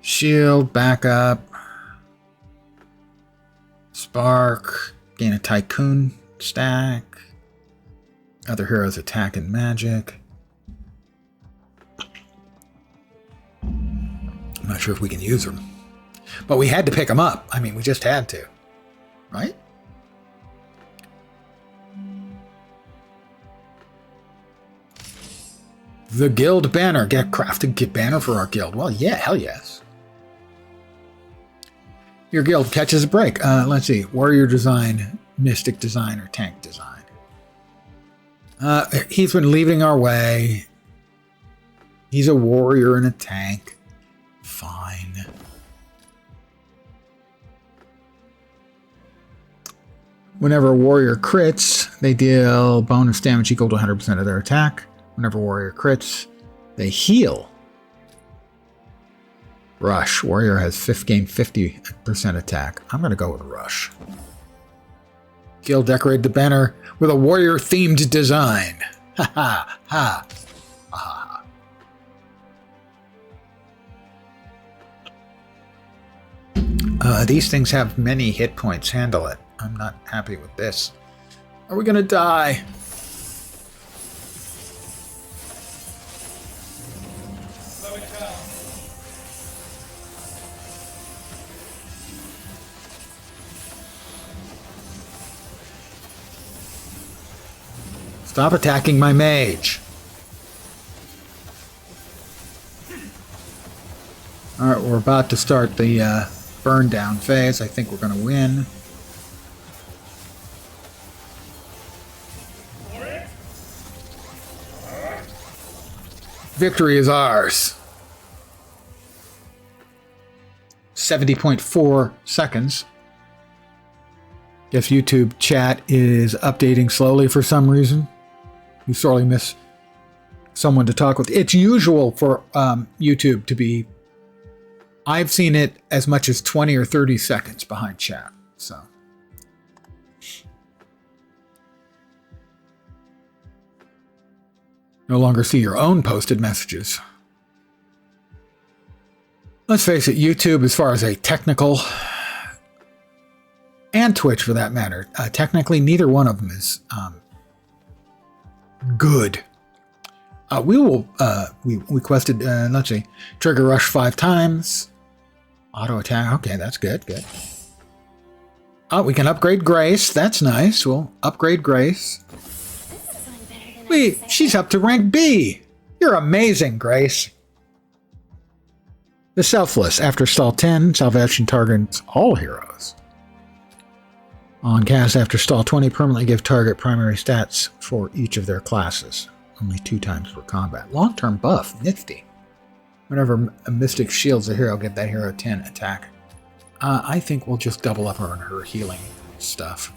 Shield, backup, spark, gain a tycoon stack. Other heroes attack and magic. not sure if we can use them. But we had to pick them up. I mean, we just had to. Right? The guild banner. Get a crafted banner for our guild. Well, yeah, hell yes. Your guild catches a break. Let's see. Warrior design, mystic design, or tank design. He's been leaving our way. He's a warrior and a tank. Fine. Whenever a warrior crits, they deal bonus damage equal to 100% of their attack. Whenever a warrior crits, they heal. Rush. Warrior has gain 50% attack. I'm going to go with Rush. Guild decorated the banner with a warrior-themed design. Ha ha ha. Ha. These things have many hit points. Handle it. I'm not happy with this. Are we going to die? Slow it down. Stop attacking my mage. Alright, we're about to start the burn down phase. I think we're going to win. Victory is ours. 70.4 seconds. Guess YouTube chat is updating slowly for some reason. You sorely miss someone to talk with. It's usual for YouTube to be... I've seen it as much as 20 or 30 seconds behind chat. So... no longer see your own posted messages. Let's face it, YouTube, as far as a technical, and Twitch for that matter, technically neither one of them is good. We quested, let's see, trigger rush 5 times, auto attack. Okay, that's good. Oh, we can upgrade Grace. That's nice. We'll upgrade Grace. She's up to rank B. You're amazing, Grace. The Selfless. After stall 10, salvation targets all heroes. On cast after stall 20, permanently give target primary stats for each of their classes. Only 2 times per combat. Long-term buff. Nifty. Whenever a Mystic shields a hero, give that hero 10 attack. I think we'll just double up on her healing stuff.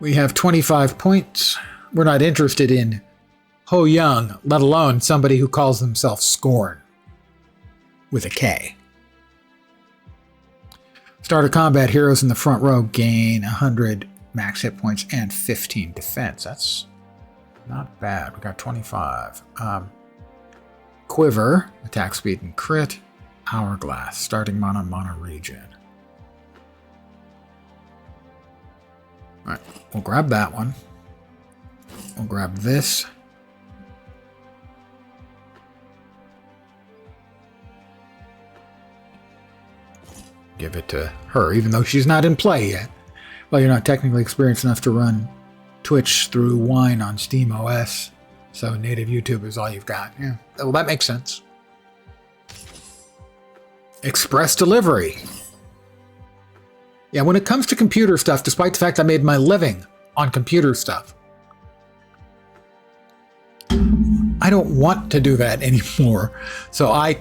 We have 25 points. We're not interested in Ho Young, let alone somebody who calls himself Scorn. With a K. Start of combat, heroes in the front row gain 100 max hit points and 15 defense. That's not bad. We got 25. Quiver, attack speed and crit. Hourglass, starting mana regen. Alright, we'll grab that one. We'll grab this. Give it to her, even though she's not in play yet. Well, you're not technically experienced enough to run Twitch through Wine on Steam OS, so native YouTube is all you've got. Yeah, well, that makes sense. Express delivery. Yeah, when it comes to computer stuff, despite the fact I made my living on computer stuff, I don't want to do that anymore. So I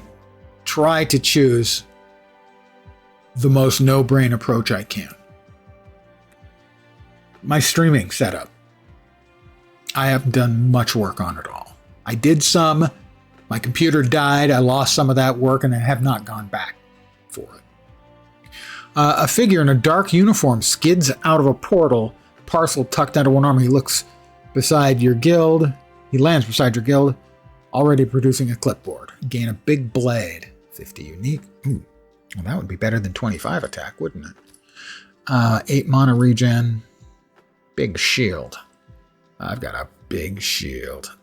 try to choose the most no-brain approach I can. My streaming setup. I haven't done much work on it all. I did some. My computer died. I lost some of that work and I have not gone back for it. A figure in a dark uniform skids out of a portal, parcel tucked under one arm. He looks beside your guild. He lands beside your guild, already producing a clipboard. Gain a big blade. 50 unique. Ooh. Well, that would be better than 25 attack, wouldn't it? 8 mana regen. Big shield. I've got a big shield.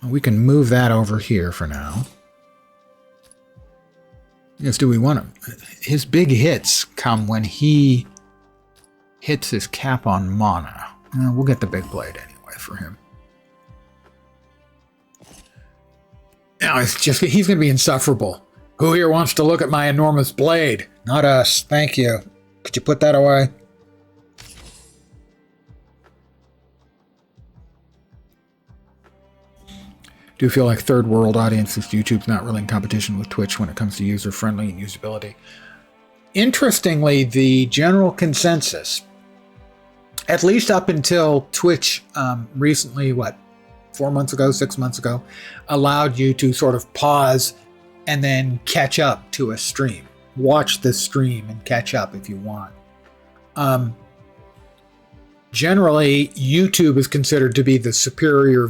We can move that over here for now. Yes, do we want to... His big hits come when he hits his cap on mana. We'll get the big blade anyway for him. Now, it's just... He's going to be insufferable. Who here wants to look at my enormous blade? Not us. Thank you. Could you put that away? Do you feel like third world audiences, YouTube's not really in competition with Twitch when it comes to user-friendly and usability? Interestingly, the general consensus, at least up until Twitch recently, 4 months ago, 6 months ago, allowed you to sort of pause and then catch up to a stream. Watch the stream and catch up if you want. Generally, YouTube is considered to be the superior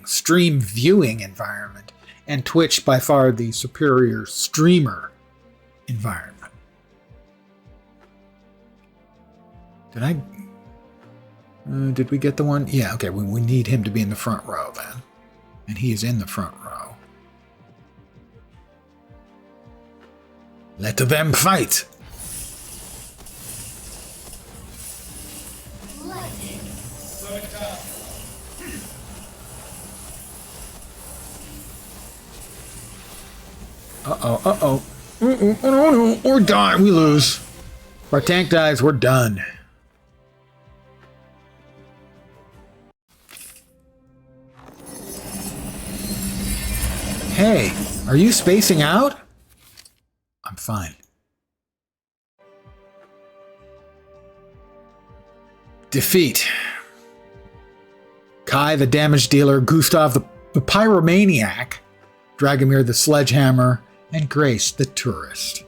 stream viewing environment, and Twitch by far the superior streamer environment. Did we get the one? Yeah, okay, we need him to be in the front row then. And he is in the front row. Let them fight! Uh-oh. Oh, we're done. We lose. If our tank dies, we're done. Hey, are you spacing out? I'm fine. Defeat. Kai the damage dealer, Gustav the pyromaniac, Dragomir the sledgehammer, and Grace the tourist.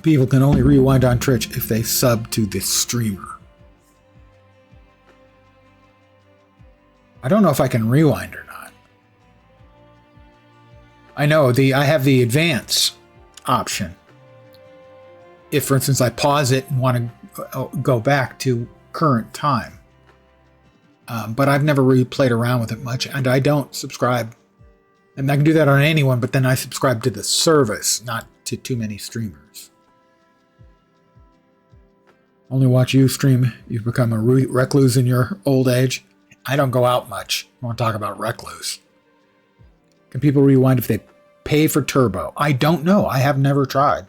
People can only rewind on Twitch if they sub to this streamer. I don't know if I can rewind or not. I know I have the advance option. If, for instance, I pause it and want to go back to current time. But I've never really played around with it much, and I don't subscribe. And I can do that on anyone, but then I subscribe to the service, not to too many streamers. Only watch you stream. You've become a recluse in your old age. I don't go out much. I want to talk about recluse. Can people rewind if they pay for turbo? I don't know. I have never tried.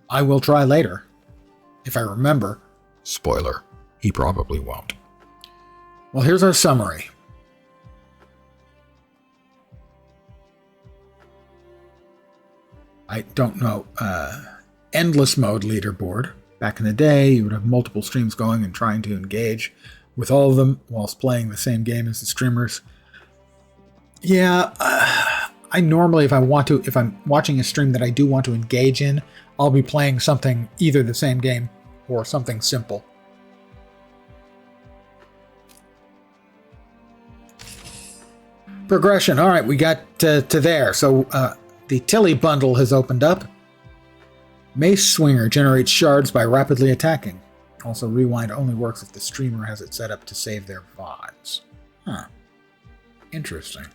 I will try later. If I remember. Spoiler. He probably won't. Well, here's our summary. I don't know. Endless mode leaderboard. Back in the day, you would have multiple streams going and trying to engage with all of them whilst playing the same game as the streamers. Yeah, I normally, if I'm watching a stream that I do want to engage in, I'll be playing something, either the same game or something simple. Progression. All right, we got to there. So the Tilly bundle has opened up. Mace Swinger generates shards by rapidly attacking. Also, rewind only works if the streamer has it set up to save their VODs. Huh. Interesting.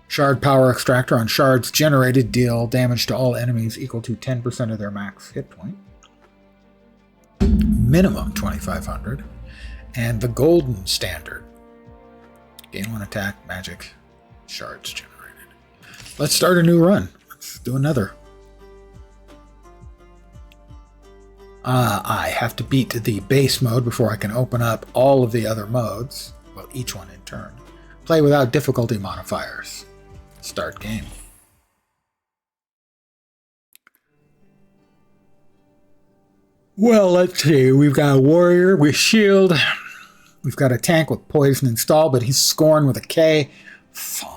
Shard Power Extractor. On shards generated, deal damage to all enemies equal to 10% of their max hit point. Minimum 2,500. And the Golden Standard. Gain 1 attack, magic, shards generated. Let's start a new run. Let's do another. I have to beat the base mode before I can open up all of the other modes. Well, each one in turn. Play without difficulty modifiers. Start game. Well, let's see. We've got a warrior with shield. We've got a tank with poison installed, but he's scoring with a K. Fine.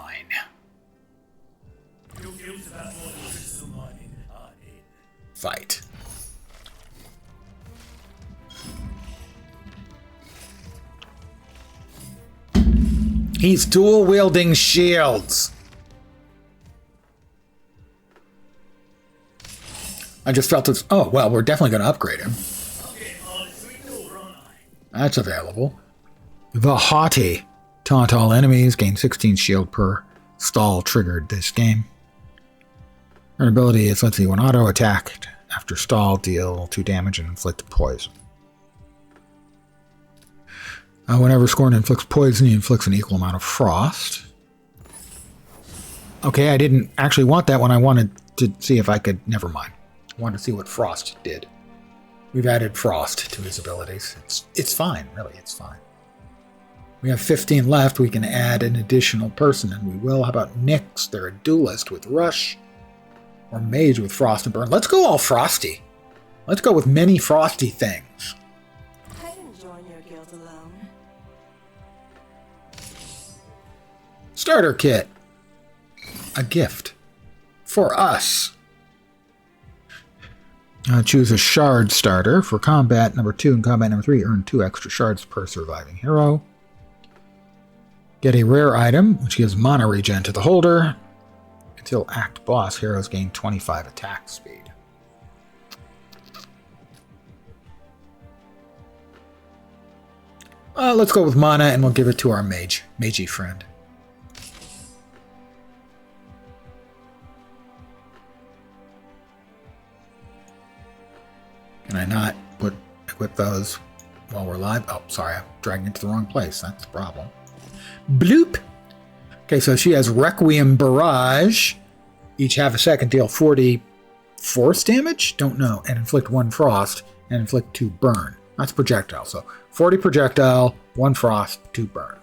Fight. He's dual-wielding shields. I just felt this. Oh, well, we're definitely going to upgrade him. That's available. The Haughty. Taunt all enemies. Gain 16 shield per stall triggered this game. Her ability is, let's see, when auto attacked after stall, deal 2 damage and inflict poison. Whenever Scorn inflicts poison, he inflicts an equal amount of frost. Okay, I didn't actually want that one. I wanted to see if I could... Never mind. I wanted to see what frost did. We've added frost to his abilities. It's fine, really, it's fine. We have 15 left. We can add an additional person, and we will. How about Nyx? They're a duelist with Rush, or Mage with Frost and Burn. Let's go all frosty. Let's go with many frosty things. I didn't join your guild alone. Starter kit. A gift. For us. Choose a shard starter. For combat number 2 and combat number 3, earn 2 extra shards per surviving hero. Get a rare item, which gives mana regen to the holder. Until Act Boss, heroes gain 25 attack speed. Let's go with mana, and we'll give it to our magey friend. Can I not equip those while we're live? Oh, sorry, I'm dragging it to the wrong place. That's the problem. Bloop! Okay, so she has Requiem Barrage. Each half a second, deal 40 force damage? Don't know. And inflict 1 frost, and inflict 2 burn. That's projectile, so 40 projectile, 1 frost, 2 burn.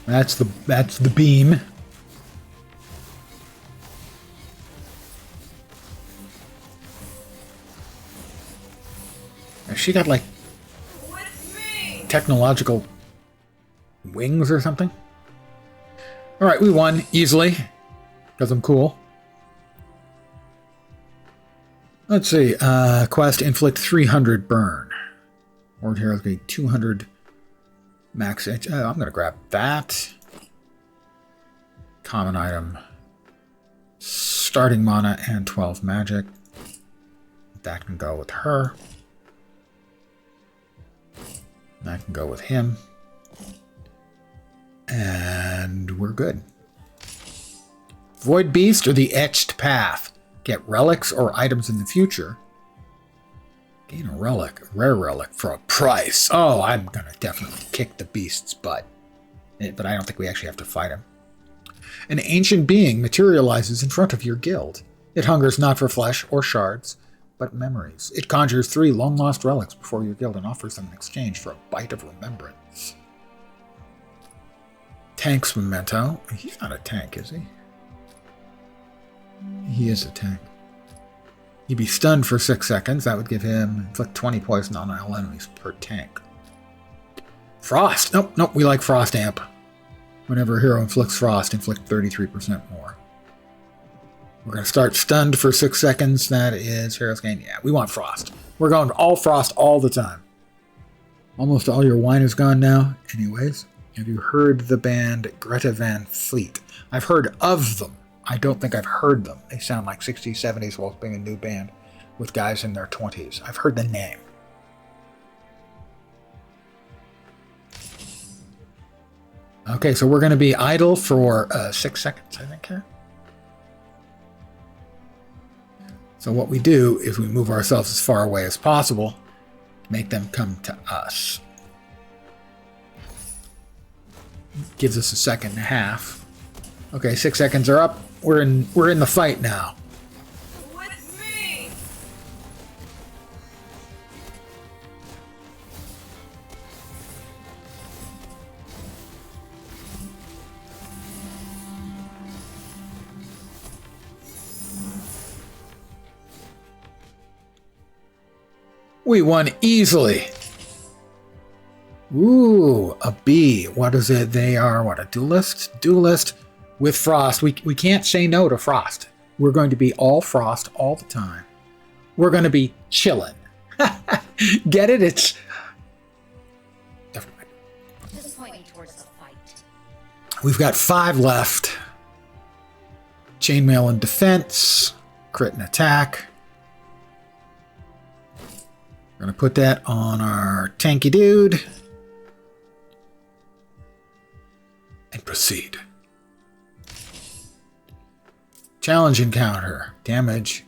That's the beam. Has she got like technological wings or something? All right, we won easily because I'm cool. Let's see. Quest inflict 300 burn. Ward heroes get 200 max. I'm going to grab that. Common item. Starting mana and 12 magic. That can go with her. That can go with him. And we're good. Void Beast or the Etched Path. Get relics or items in the future. Gain a relic, a rare relic, for a price. Oh, I'm going to definitely kick the beast's butt. But I don't think we actually have to fight him. An ancient being materializes in front of your guild. It hungers not for flesh or shards, but memories. It conjures 3 long-lost relics before your guild and offers them in exchange for a bite of remembrance. Tank's memento. He's not a tank, is he? He is a tank. He'd be stunned for 6 seconds. That would give him inflict 20 poison on all enemies per tank. Frost! Nope, we like Frost Amp. Whenever a hero inflicts Frost, inflict 33% more. We're going to start stunned for 6 seconds. That is heroes gain. Yeah, we want Frost. We're going all Frost all the time. Almost all your wine is gone now. Anyways, have you heard the band Greta Van Fleet? I've heard of them. I don't think I've heard them. They sound like 60s, 70s while being a new band with guys in their 20s. I've heard the name. Okay, so we're going to be idle for 6 seconds, I think, here. So what we do is we move ourselves as far away as possible, make them come to us. Gives us a second and a half. Okay, 6 seconds are up. We're in the fight now. With me! We won easily. Ooh, a bee. What is it? They are, what, a duelist? Duelist with Frost. We can't say no to Frost. We're going to be all Frost all the time. We're going to be chillin'. Get it? It's... Never mind. We've got 5 left. Chainmail and defense. Crit and attack. We're going to put that on our tanky dude. And proceed. Challenge encounter. Damage.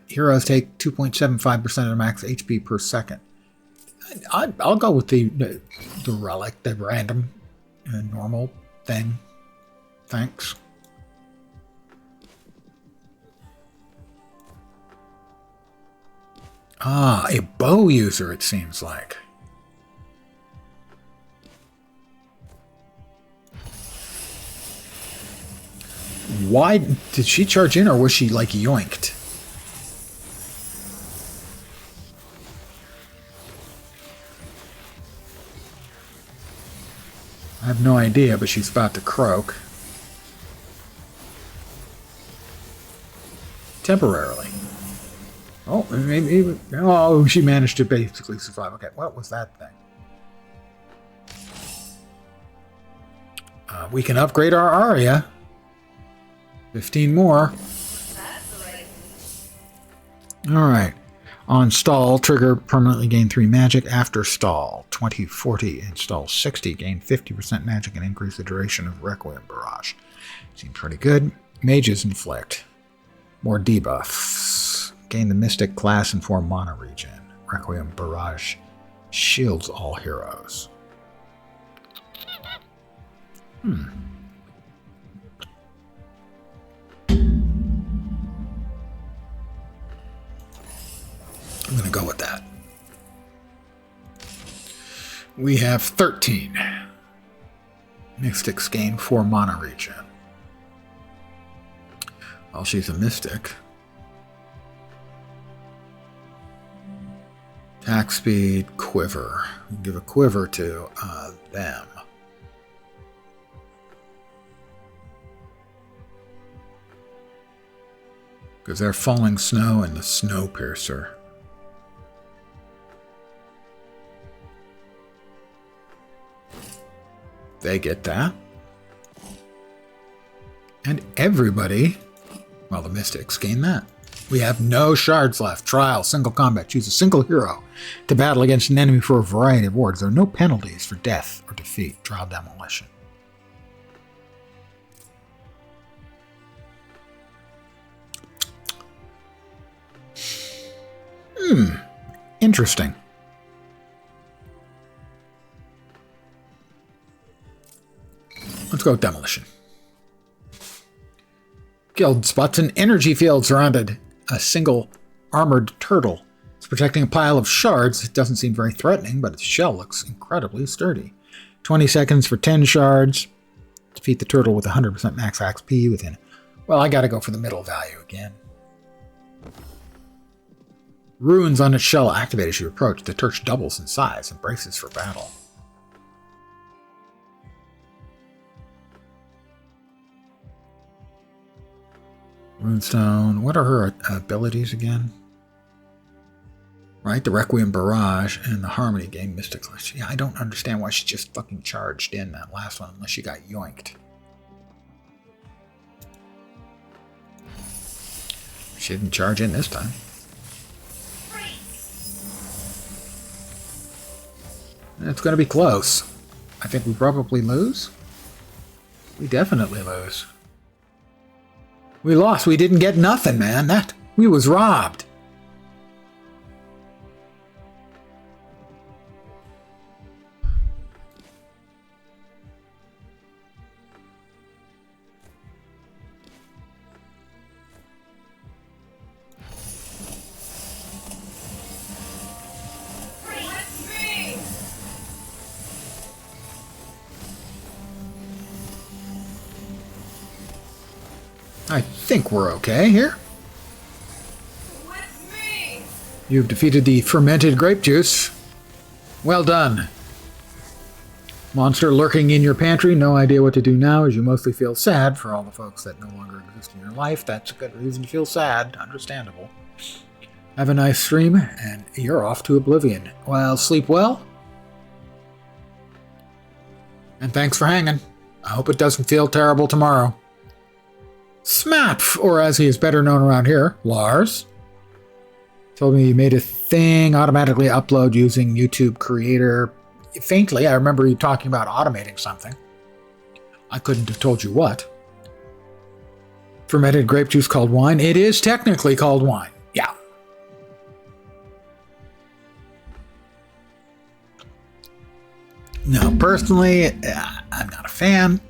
Heroes take 2.75% of their max HP per second. I'll go with the relic, the random, normal thing. Thanks. Ah, a bow user, it seems like. Why did she charge in, or was she like yoinked? I have no idea, but she's about to croak. Temporarily. Oh, maybe. Oh, she managed to basically survive. Okay, what was that thing? We can upgrade our Aria. 15 more. Alright. On stall, trigger permanently gain 3 magic. After stall, 20-40. Install 60. Gain 50% magic and increase the duration of Requiem Barrage. Seems pretty good. Mages inflict. More debuffs. Gain the Mystic class and 4 mana regen. Requiem Barrage shields all heroes. I'm going to go with that. We have 13. Mystics gain 4 mana regen. Well, she's a mystic. Attack speed, quiver. We can give a quiver to them. Because they're falling snow and the snow piercer. They get that. And everybody, well, the mystics gain that. We have no shards left. Trial, single combat. Choose a single hero to battle against an enemy for a variety of wards. There are no penalties for death or defeat. Trial demolition. Interesting. Let's go with demolition. Guild spots an energy field surrounded a single armored turtle. It's protecting a pile of shards. It doesn't seem very threatening, but its shell looks incredibly sturdy. 20 seconds for 10 shards. Defeat the turtle with 100% max XP within. Well, I gotta go for the middle value again. Runes on its shell activate as you approach. The turtle doubles in size and braces for battle. Runestone. What are her abilities again? Right, the Requiem Barrage and the Harmony gain Mystic. Yeah, I don't understand why she just fucking charged in that last one unless she got yoinked. She didn't charge in this time. It's going to be close. I think we probably lose. We definitely lose. We lost. We didn't get nothing, man. We was robbed. I think we're okay here. With me. You've defeated the fermented grape juice. Well done. Monster lurking in your pantry. No idea what to do now, as you mostly feel sad for all the folks that no longer exist in your life. That's a good reason to feel sad. Understandable. Have a nice stream, and you're off to oblivion. Well, sleep well. And thanks for hanging. I hope it doesn't feel terrible tomorrow. Smap, or as he is better known around here, Lars, told me he made a thing automatically upload using YouTube Creator. Faintly, I remember you talking about automating something. I couldn't have told you what. Fermented grape juice called wine. It is technically called wine. Yeah. No, personally, I'm not a fan,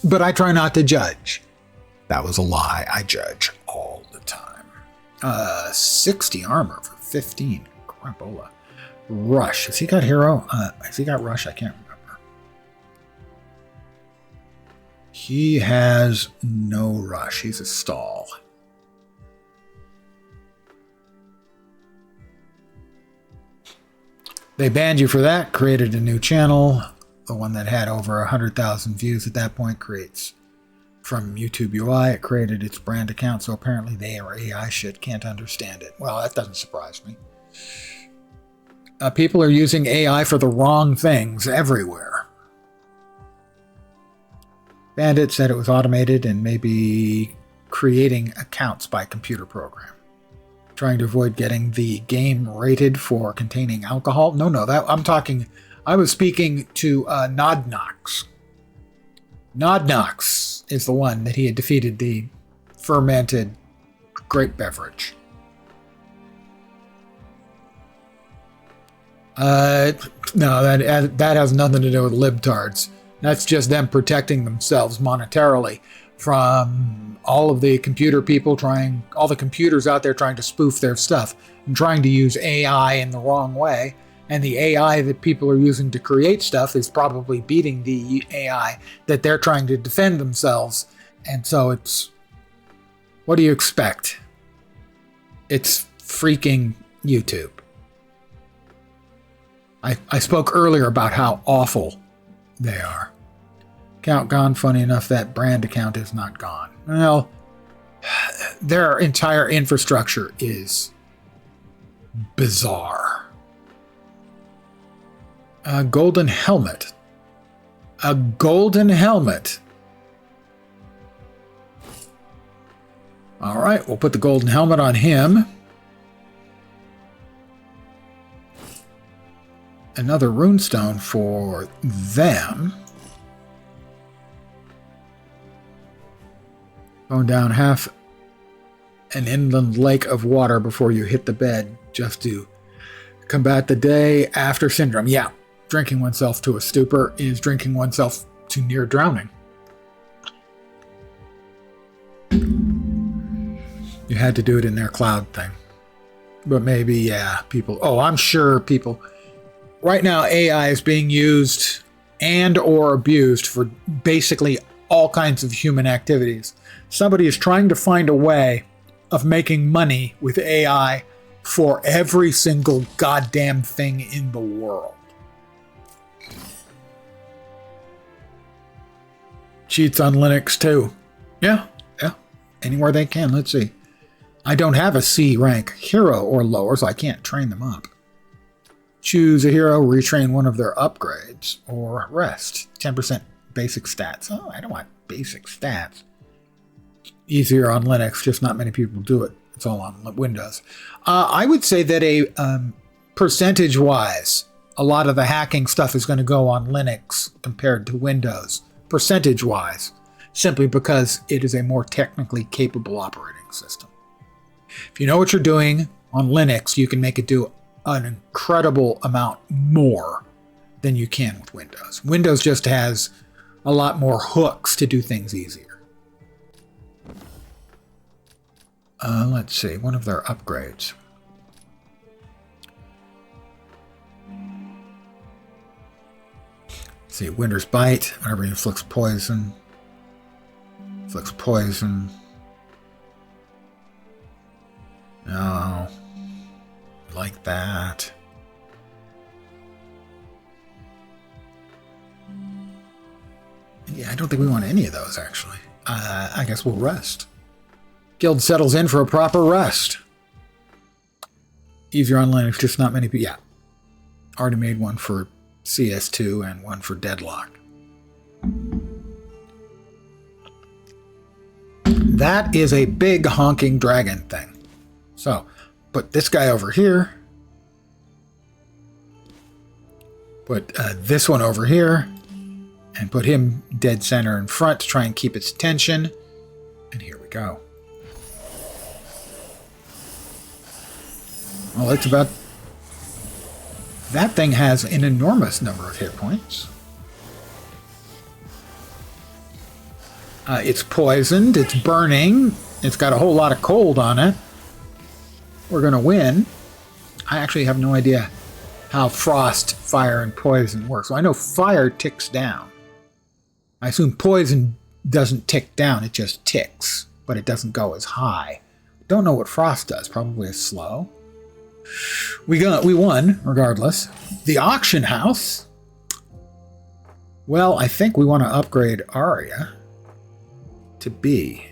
but I try not to judge. That was a lie. I judge all the time. 60 armor for 15. Crapola. Rush. Has he got hero? Has he got rush? I can't remember. He has no rush. He's a stall. They banned you for that, created a new channel. The one that had over 100,000 views at that point creates from YouTube UI. It created its brand account, so apparently they are AI shit, can't understand it. Well, that doesn't surprise me. People are using AI for the wrong things everywhere. Bandit said it was automated and maybe creating accounts by computer program. Trying to avoid getting the game rated for containing alcohol. No, I was speaking to Nodnox. Nodnox is the one that he had defeated the fermented grape beverage. No, that has nothing to do with libtards. That's just them protecting themselves monetarily from all of the computer people all the computers out there trying to spoof their stuff and trying to use AI in the wrong way. And the AI that people are using to create stuff is probably beating the AI that they're trying to defend themselves. And so what do you expect? It's freaking YouTube. I spoke earlier about how awful they are. Account gone. Funny enough, that brand account is not gone. Well, their entire infrastructure is bizarre. A golden helmet. A golden helmet. All right, we'll put the golden helmet on him. Another runestone for them. Going down half an inland lake of water before you hit the bed just to combat the day after syndrome. Yeah, drinking oneself to a stupor is drinking oneself to near drowning. You had to do it in their cloud thing. But maybe, yeah, people... Oh, I'm sure people... Right now, AI is being used and or abused for basically all kinds of human activities. Somebody is trying to find a way of making money with AI for every single goddamn thing in the world. Cheats on Linux too. Yeah. Anywhere they can. Let's see. I don't have a C rank hero or lower, so I can't train them up. Choose a hero, retrain one of their upgrades, or rest. 10% basic stats. Oh, I don't want basic stats. Easier on Linux, just not many people do it. It's all on Windows. I would say that percentage-wise, a lot of the hacking stuff is going to go on Linux compared to Windows. Percentage-wise, simply because it is a more technically capable operating system. If you know what you're doing on Linux, you can make it do an incredible amount more than you can with Windows. Windows just has a lot more hooks to do things easier. Let's see, one of their upgrades. Let's see, Winter's Bite, whenever he inflicts poison. Inflicts poison. No. Like that. Yeah, I don't think we want any of those, actually. I guess we'll rest. Guild settles in for a proper rest. Easier on Linux, just not many people. Yeah. Already made one for CS2 and one for Deadlock. that is a big honking dragon thing. So, put this guy over here. Put this one over here. And put him dead center in front to try and keep its attention. And here we go. Well, it's about... That thing has an enormous number of hit points. It's poisoned, it's burning, it's got a whole lot of cold on it. We're going to win. I actually have no idea how frost, fire, and poison works. Well, I know fire ticks down. I assume poison doesn't tick down, it just ticks, but it doesn't go as high. Don't know what frost does, probably as slow. We won, regardless. The auction house. Well, I think we want to upgrade Arya to B.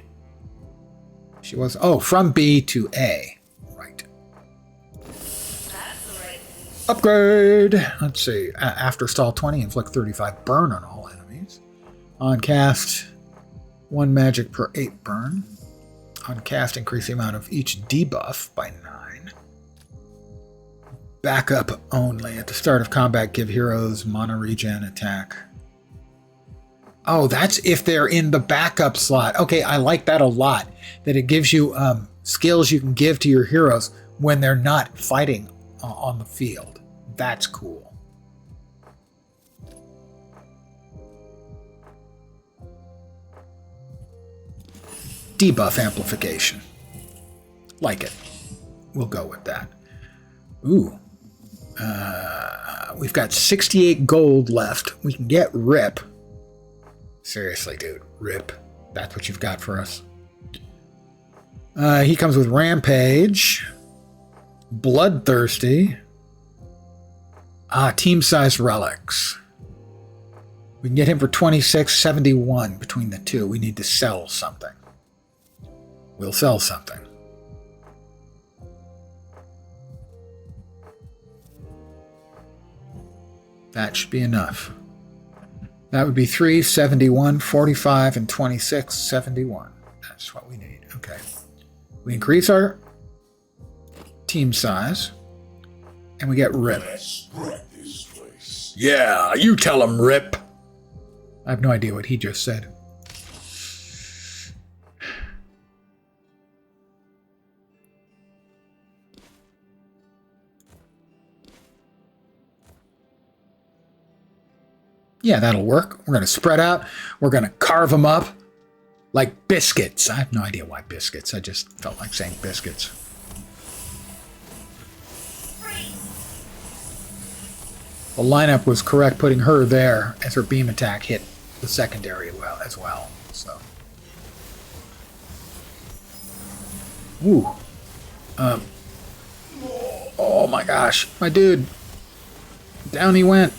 She was, from B to A. Right. Upgrade! Let's see. After stall 20, inflict 35 burn on all enemies. On cast, 1 magic per 8 burn. On cast, increase the amount of each debuff by 9. Backup only. At the start of combat, give heroes mana regen attack. Oh, that's if they're in the backup slot. Okay, I like that a lot. That it gives you skills you can give to your heroes when they're not fighting on the field. That's cool. Debuff amplification. Like it. We'll go with that. Ooh. We've got 68 gold left. We can get Rip. Seriously, dude. Rip. That's what you've got for us. He comes with Rampage. Bloodthirsty. Team-size relics. We can get him for 26.71 between the two. We need to sell something. We'll sell something. That should be enough. That would be 3.71, 45, and 26.71. That's what we need. Okay. We increase our team size, and we get Rip. Let's wreck this place. Yeah, you tell him, Rip. I have no idea what he just said. Yeah, that'll work. We're going to spread out. We're going to carve them up like biscuits. I have no idea why biscuits. I just felt like saying biscuits. The lineup was correct, putting her there as her beam attack hit the secondary as well. So, ooh, oh my gosh, my dude, down he went.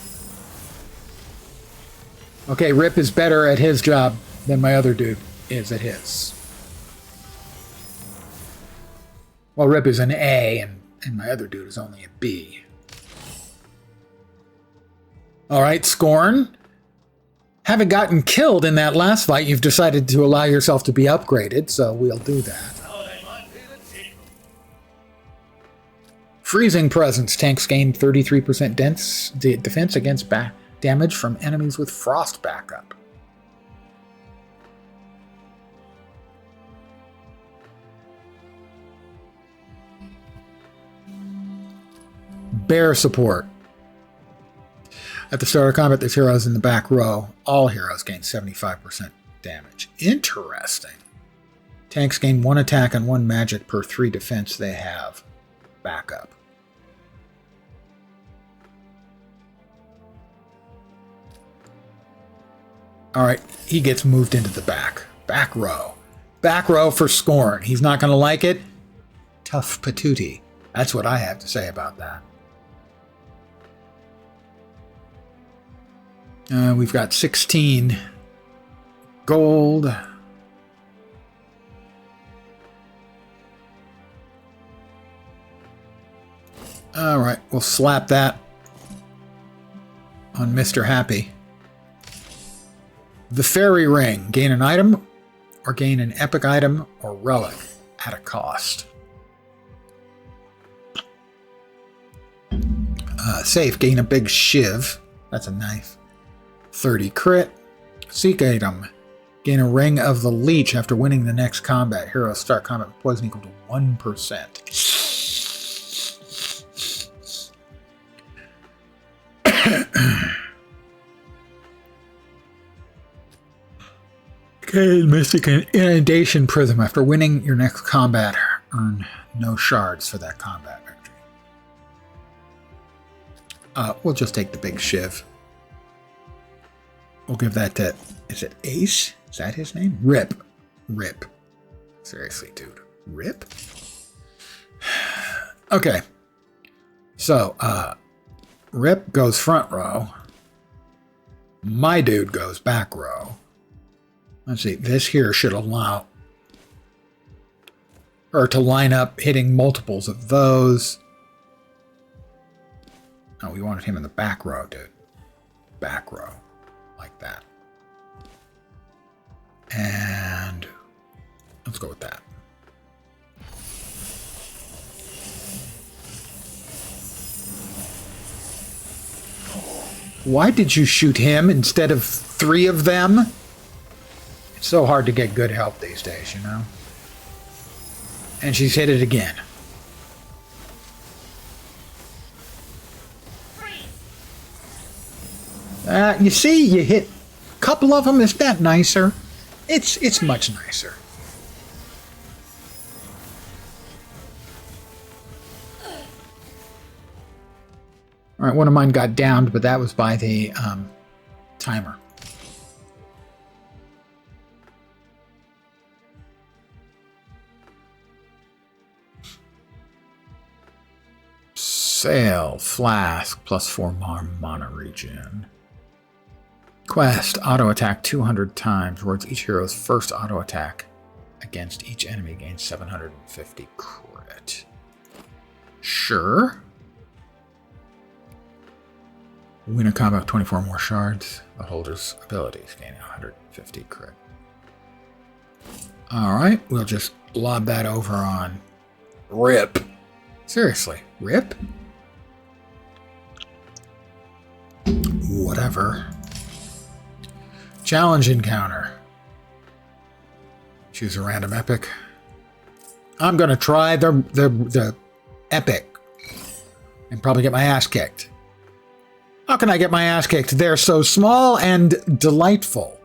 Okay, Rip is better at his job than my other dude is at his. Well, Rip is an A, and my other dude is only a B. All right, Scorn. Having gotten killed in that last fight, you've decided to allow yourself to be upgraded, so we'll do that. Freezing Presence. Tanks gain 33% defense against damage from enemies with frost backup. Bear support. At the start of combat, there's heroes in the back row. All heroes gain 75% damage. Interesting. Tanks gain 1 attack and 1 magic per 3 defense they have. Backup. Alright, he gets moved into the back. Back row. Back row for Scorn. He's not going to like it. Tough patootie. That's what I have to say about that. We've got 16 gold. Alright, we'll slap that on Mr. Happy. The Fairy Ring. Gain an item or gain an epic item or relic at a cost. Safe, gain a big shiv. That's a knife. 30 crit. Seek item. Gain a ring of the leech after winning the next combat. Heroes start combat with poison equal to 1%. Okay, Mystic Inundation Prism. After winning your next combat, earn no shards for that combat victory. We'll just take the big shiv. We'll give that to, is it Ace? Is that his name? Rip. Rip. Seriously, dude. Rip? Okay. So, Rip goes front row. My dude goes back row. Let's see, this here should allow her to line up hitting multiples of those. Oh, we wanted him in the back row, dude. Back row. Like that. And let's go with that. Why did you shoot him instead of 3 of them? It's so hard to get good help these days, you know? And she's hit it again. You see, you hit a couple of them. Is that nicer? It's much nicer. All right, one of mine got downed, but that was by the timer. Sail, flask, +4 mana regen. Quest, auto attack 200 times. Rewards each hero's first auto attack against each enemy gains 750 credit. Sure. Win a combat with 24 more shards. The holder's abilities gain 150 crit. Alright, we'll just lob that over on Rip. Seriously, Rip? Whatever. Challenge encounter. Choose a random epic. I'm gonna try the epic and probably get my ass kicked. How can I get my ass kicked? They're so small and delightful.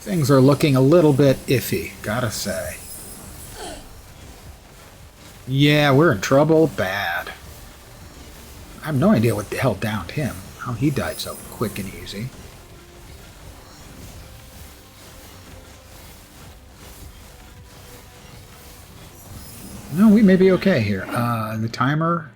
Things are looking a little bit iffy, gotta say. Yeah, we're in trouble bad. I have no idea what the hell downed him. How he died so quick and easy. No, we may be okay here. The timer.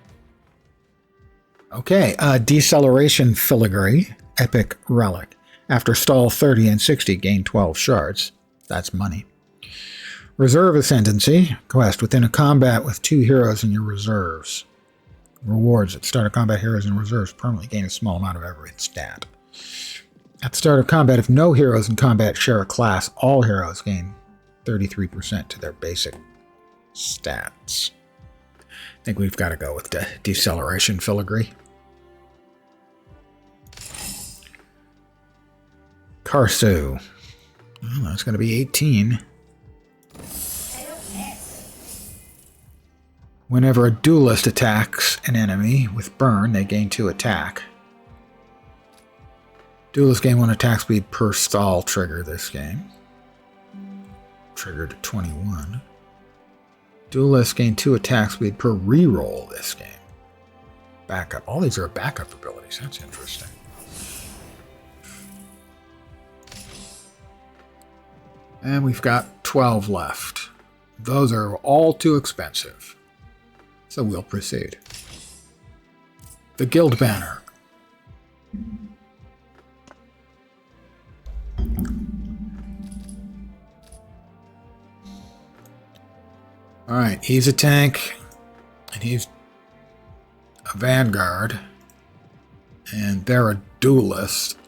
Okay, deceleration filigree, epic relic. After stall 30 and 60, gain 12 shards. That's money. Reserve ascendancy. Quest, within a combat with 2 heroes in your reserves. Rewards at start of combat, heroes in reserves permanently gain a small amount of every stat. At the start of combat, if no heroes in combat share a class, all heroes gain 33% to their basic stats. I think we've got to go with the deceleration filigree. Karsu. Well, that's going to be 18. Whenever a duelist attacks an enemy with burn, they gain 2 attack. Duelists gain 1 attack speed per stall trigger this game. Triggered to 21. Duelists gain 2 attack speed per reroll this game. Backup. All these are backup abilities. That's interesting. And we've got 12 left. Those are all too expensive. So we'll proceed. The Guild Banner. Alright, he's a tank. And he's a vanguard. And they're a duelist.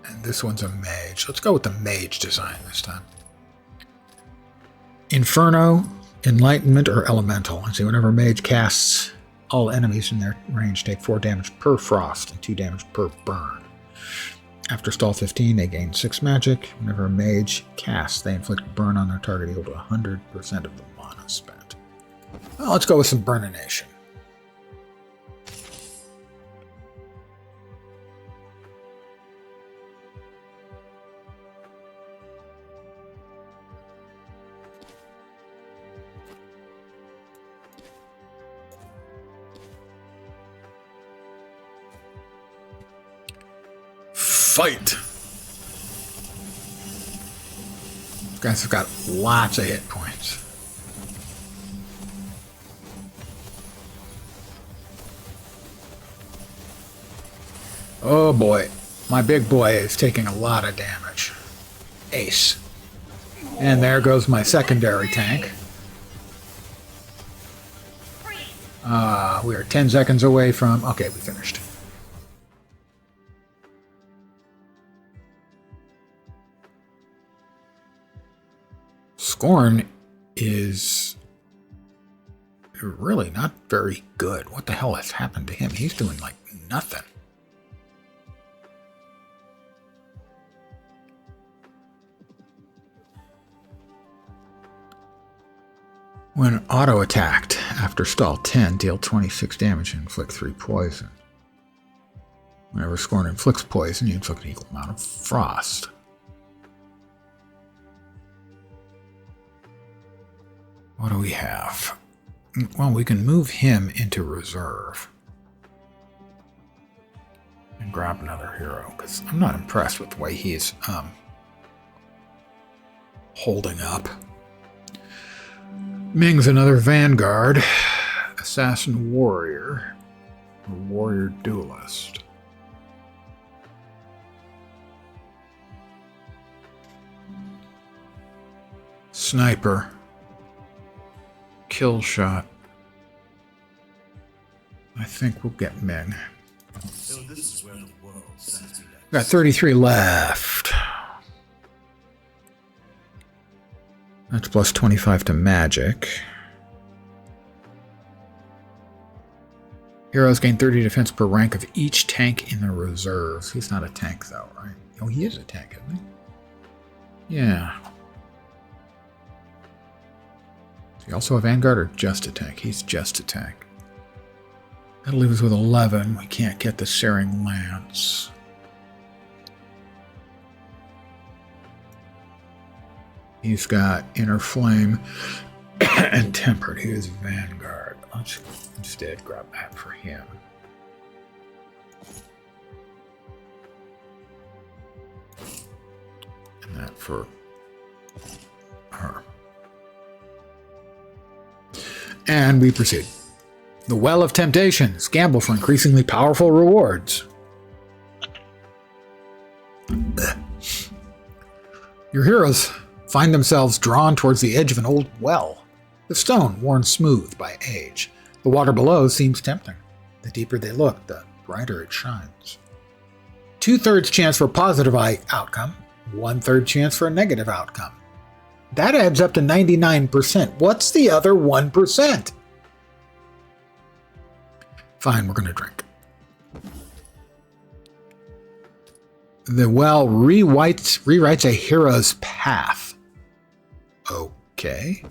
And this one's a mage. Let's go with the mage design this time. Inferno, Enlightenment, or Elemental. Let's see, whenever a mage casts, all enemies in their range take 4 damage per frost and 2 damage per burn. After stall 15, they gain 6 magic. Whenever a mage casts, they inflict burn on their target equal to 100% of the mana spent. Well, let's go with some burnination. Fight! These guys have got lots of hit points. Oh boy, my big boy is taking a lot of damage. Ace. And there goes my secondary tank. We are 10 seconds away from... Okay, we finished. Scorn is really not very good. What the hell has happened to him? He's doing like nothing. When auto-attacked after stall 10, deal 26 damage and inflict 3 poison. Whenever Scorn inflicts poison, you inflict an equal amount of frost. What do we have? Well, we can move him into reserve. And grab another hero, because I'm not impressed with the way he's holding up. Ming's another vanguard, assassin warrior, or warrior duelist. Sniper, kill shot. I think we'll get Ming. So this is where the world sends me next. Got 33 left. That's plus 25 to magic. Heroes gain 30 defense per rank of each tank in the reserves. He's not a tank though, right? Oh, he is a tank, isn't he? Yeah. Is he also a vanguard or just a tank? He's just a tank. That'll leave us with 11. We can't get the Searing Lance. He's got Inner Flame and Tempered. He is Vanguard. Let's instead grab that for him. And that for her. And we proceed. The Well of Temptations. Gamble for increasingly powerful rewards. Your heroes find themselves drawn towards the edge of an old well. The stone worn smooth by age. The water below seems tempting. The deeper they look, the brighter it shines. 2/3 chance for a positive outcome, 1/3 chance for a negative outcome. That adds up to 99%. What's the other 1%? Fine, we're going to drink. The well rewrites a hero's path. Okay.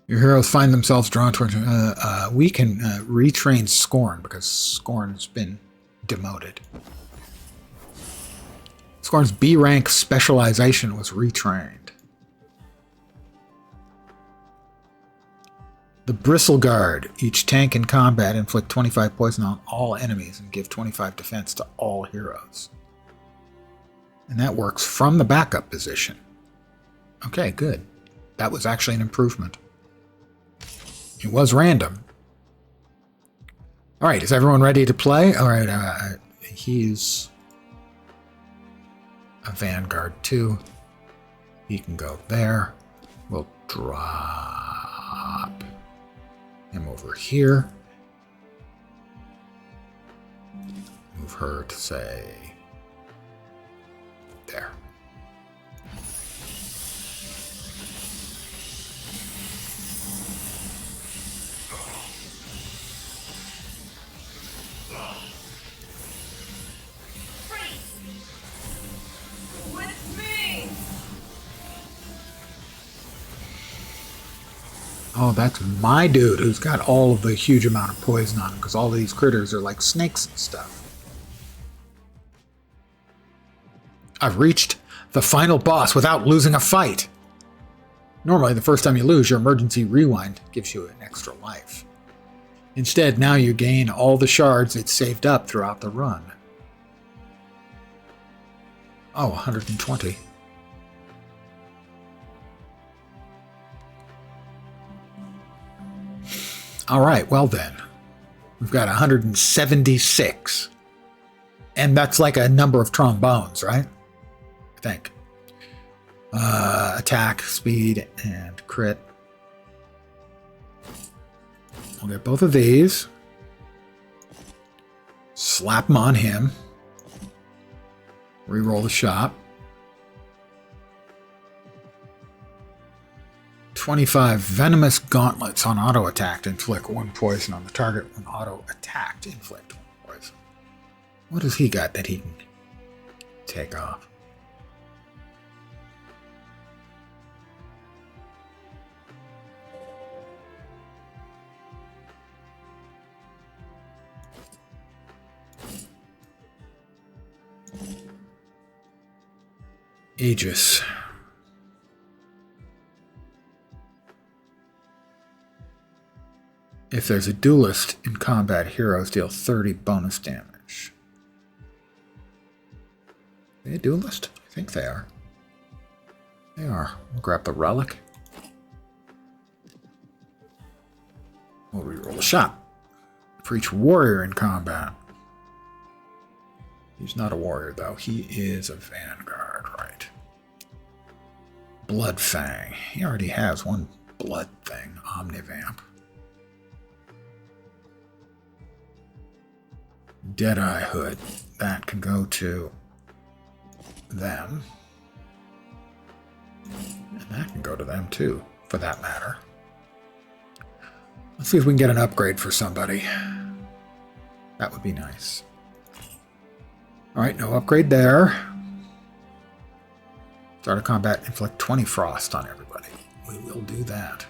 Your heroes find themselves drawn towards... we can retrain Scorn because Scorn's been demoted. Scorn's B rank specialization was retrained. The Bristle Guard. Each tank in combat inflict 25 poison on all enemies and give 25 defense to all heroes. And that works from the backup position. Okay, good. That was actually an improvement. It was random. All right, is everyone ready to play? All right, he's a Vanguard too. He can go there. We'll drop him over here. Move her to, say, there. With me! Oh, that's my dude who's got all of the huge amount of poison on him, because all of these critters are like snakes and stuff. I've reached the final boss without losing a fight. Normally, the first time you lose, your emergency rewind gives you an extra life. Instead, now you gain all the shards it saved up throughout the run. Oh, 120. All right, well then. We've got 176. And that's like a number of trombones, right? I think. Attack, speed, and crit. We'll get both of these. Slap them on him. Reroll the shot. 25 venomous gauntlets on auto attack to inflict 1 poison on the target when auto attacked inflict 1 poison. What has he got that he can take off? Aegis. If there's a duelist in combat, heroes deal 30 bonus damage. Are they a duelist? I think they are. They are. We'll grab the relic. We'll reroll a shot. For each warrior in combat. He's not a warrior, though. He is a vanguard, right? Bloodfang. He already has 1 blood thing. Omnivamp. Deadeye Hood. That can go to them. And that can go to them, too, for that matter. Let's see if we can get an upgrade for somebody. That would be nice. Alright, no upgrade there. Start of combat, inflict 20 frost on everybody. We will do that.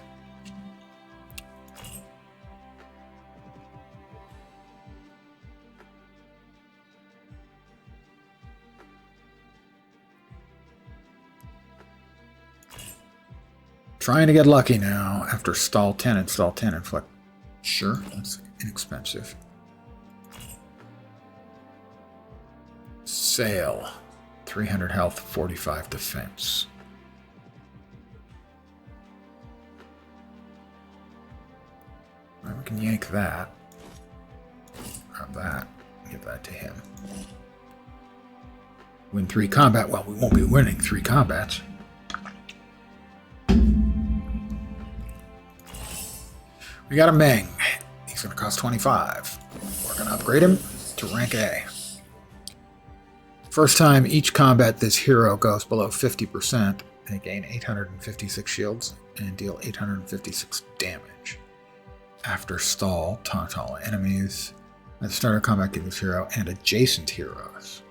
Trying to get lucky now after stall 10 and stall 10 inflict. Sure, that's inexpensive. Sail. 300 health, 45 defense. Right, we can yank that. Grab that. Give that to him. Win 3 combat. Well, we won't be winning 3 combats. We got a Meng. He's going to cost 25. We're going to upgrade him to rank A. First time each combat this hero goes below 50%, they gain 856 shields and deal 856 damage. After stall, taunt all enemies. At the start of combat, give this hero and adjacent heroes.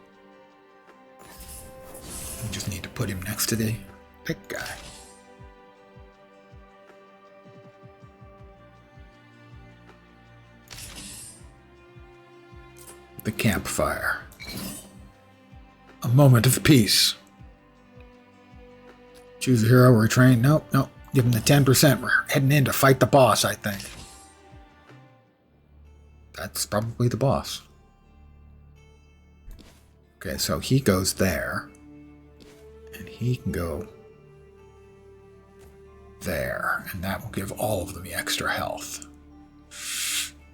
We just need to put him next to the big guy. The campfire. A moment of peace. Choose a hero we're trained. Nope. Give him the 10%. We're heading in to fight the boss, I think. That's probably the boss. Okay, so he goes there. And he can go there. And that will give all of them the extra health.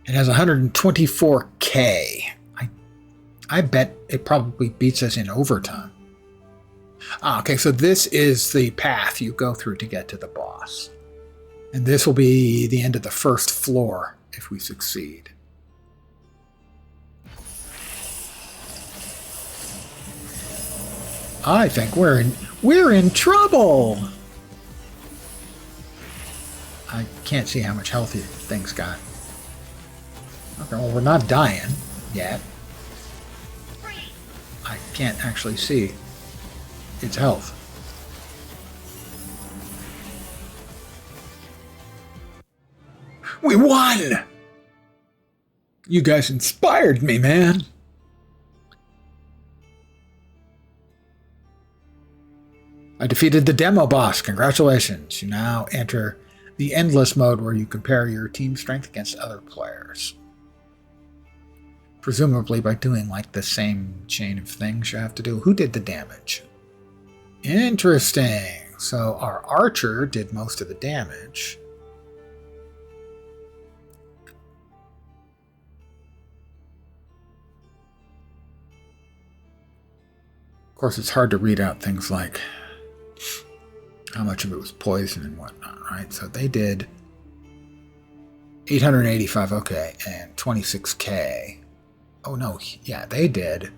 It has 124k. I bet it probably beats us in overtime. Okay, so this is the path you go through to get to the boss. And this will be the end of the first floor if we succeed. I think we're in trouble. I can't see how much health your thing's got. Okay, well, we're not dying yet. I can't actually see its health. We won! You guys inspired me, man. I defeated the demo boss. Congratulations. You now enter the endless mode where you compare your team strength against other players. Presumably by doing like the same chain of things you have to do. Who did the damage? Interesting. So our archer did most of the damage. Of course, it's hard to read out things like how much of it was poison and whatnot, right? So they did 885, okay, and 26k. Oh no, yeah, they did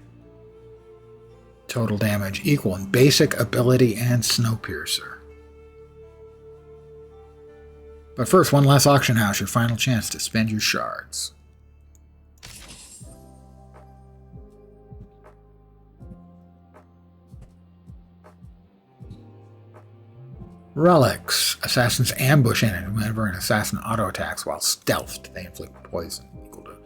total damage equal in basic ability and Snowpiercer. But first, one last auction house, your final chance to spend your shards. Relics. Assassins ambush in it whenever an assassin auto-attacks while stealthed. They inflict poison equal to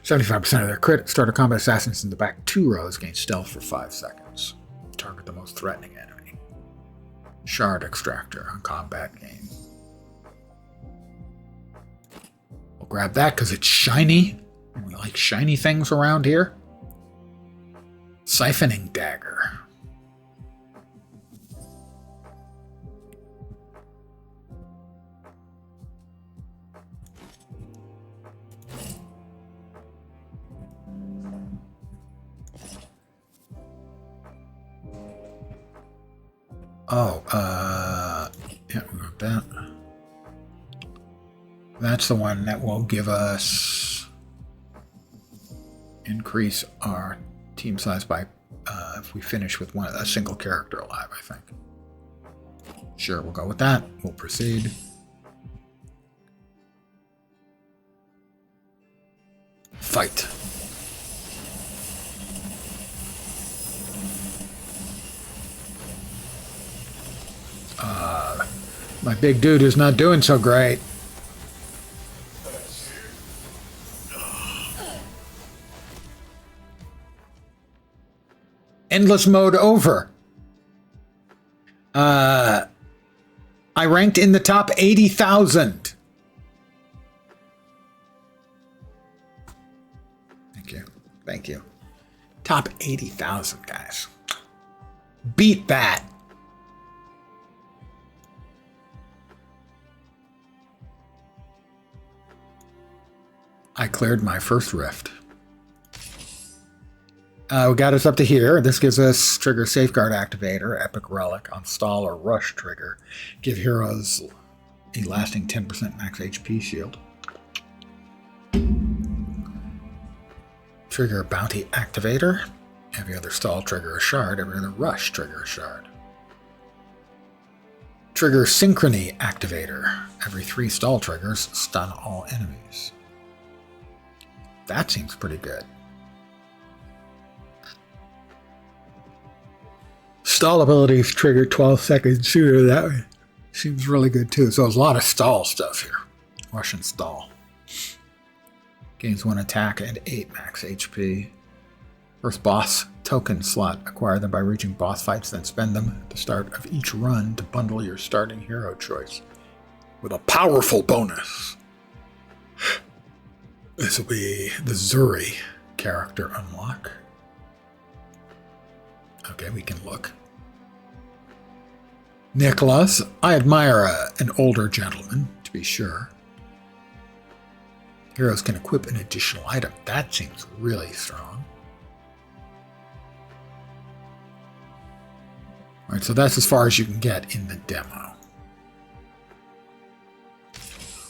75% of their crit. Starter combat assassins in the back 2 rows gain stealth for 5 seconds. Target the most threatening enemy. Shard extractor on combat gain. We'll grab that because it's shiny. And we like shiny things around here. Siphoning dagger. Oh, yeah, we got that. That's the one that will give us increase our team size by if we finish with a single character alive, I think. Sure, we'll go with that. We'll proceed. Fight. My big dude is not doing so great. Endless mode over. I ranked in the top 80,000. Thank you. Thank you. Top 80,000, guys. Beat that. I cleared my first rift. We got us up to here. This gives us trigger Safeguard Activator, Epic Relic on Stall or Rush trigger. Give heroes a lasting 10% max HP shield. Trigger Bounty Activator. Every other Stall trigger a shard. Every other Rush trigger a shard. Trigger Synchrony Activator. Every 3 Stall triggers stun all enemies. That seems pretty good. Stall abilities trigger 12 seconds sooner. That seems really good too. So there's a lot of stall stuff here. Russian stall. Gains 1 attack and 8 max HP. First boss token slot. Acquire them by reaching boss fights, then spend them at the start of each run to bundle your starting hero choice with a powerful bonus. This will be the Zuri character unlock. Okay, we can look. Nicholas. I admire an older gentleman, to be sure. Heroes can equip an additional item. That seems really strong. Alright, so that's as far as you can get in the demo.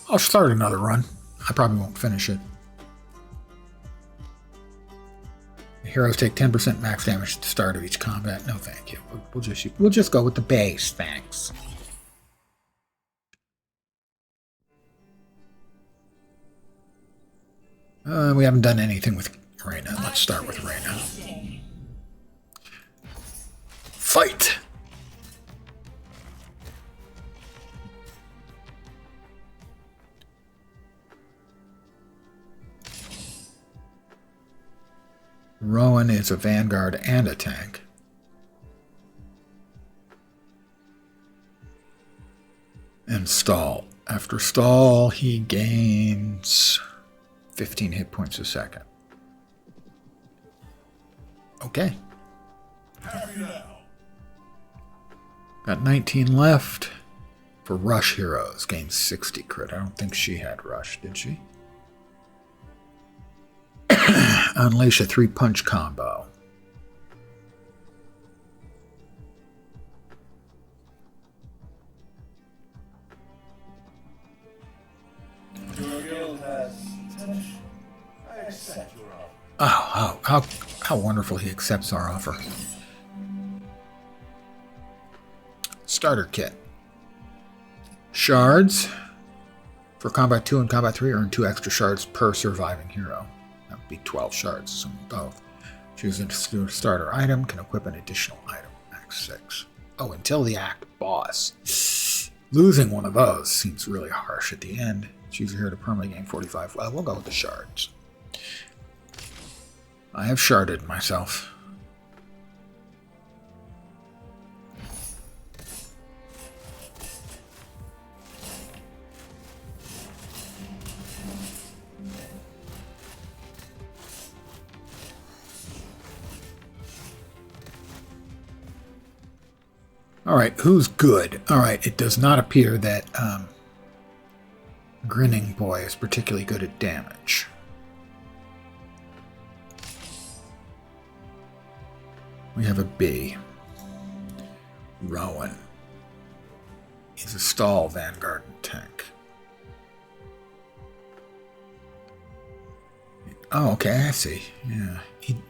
I'll start another run. I probably won't finish it. The heroes take 10% max damage at the start of each combat. No, thank you. We'll just go with the base. Thanks. We haven't done anything with Reyna. Let's start with Reyna. Fight! Rowan is a vanguard and a tank. And stall. After stall, he gains 15 hit points a second. Okay. Happy now. Got 19 left. For Rush Heroes, gains 60 crit. I don't think she had Rush, did she? Unleash a 3-punch combo. Your guild has touch. I accept your offer. Oh, how wonderful he accepts our offer. Starter kit. Shards. For Combat 2 and Combat 3, earn 2 extra shards per surviving hero. That would be 12 shards, so both. Choose a starter item, can equip an additional item, max 6. Oh, until the act boss. Losing one of those seems really harsh at the end. Choose a hero to permanently gain 45. Well, we'll go with the shards. I have sharded myself. Alright, who's good? Alright, it does not appear that Grinning Boy is particularly good at damage. We have a B. Rowan. He's a stall vanguard and tank. Oh, okay, I see. Yeah,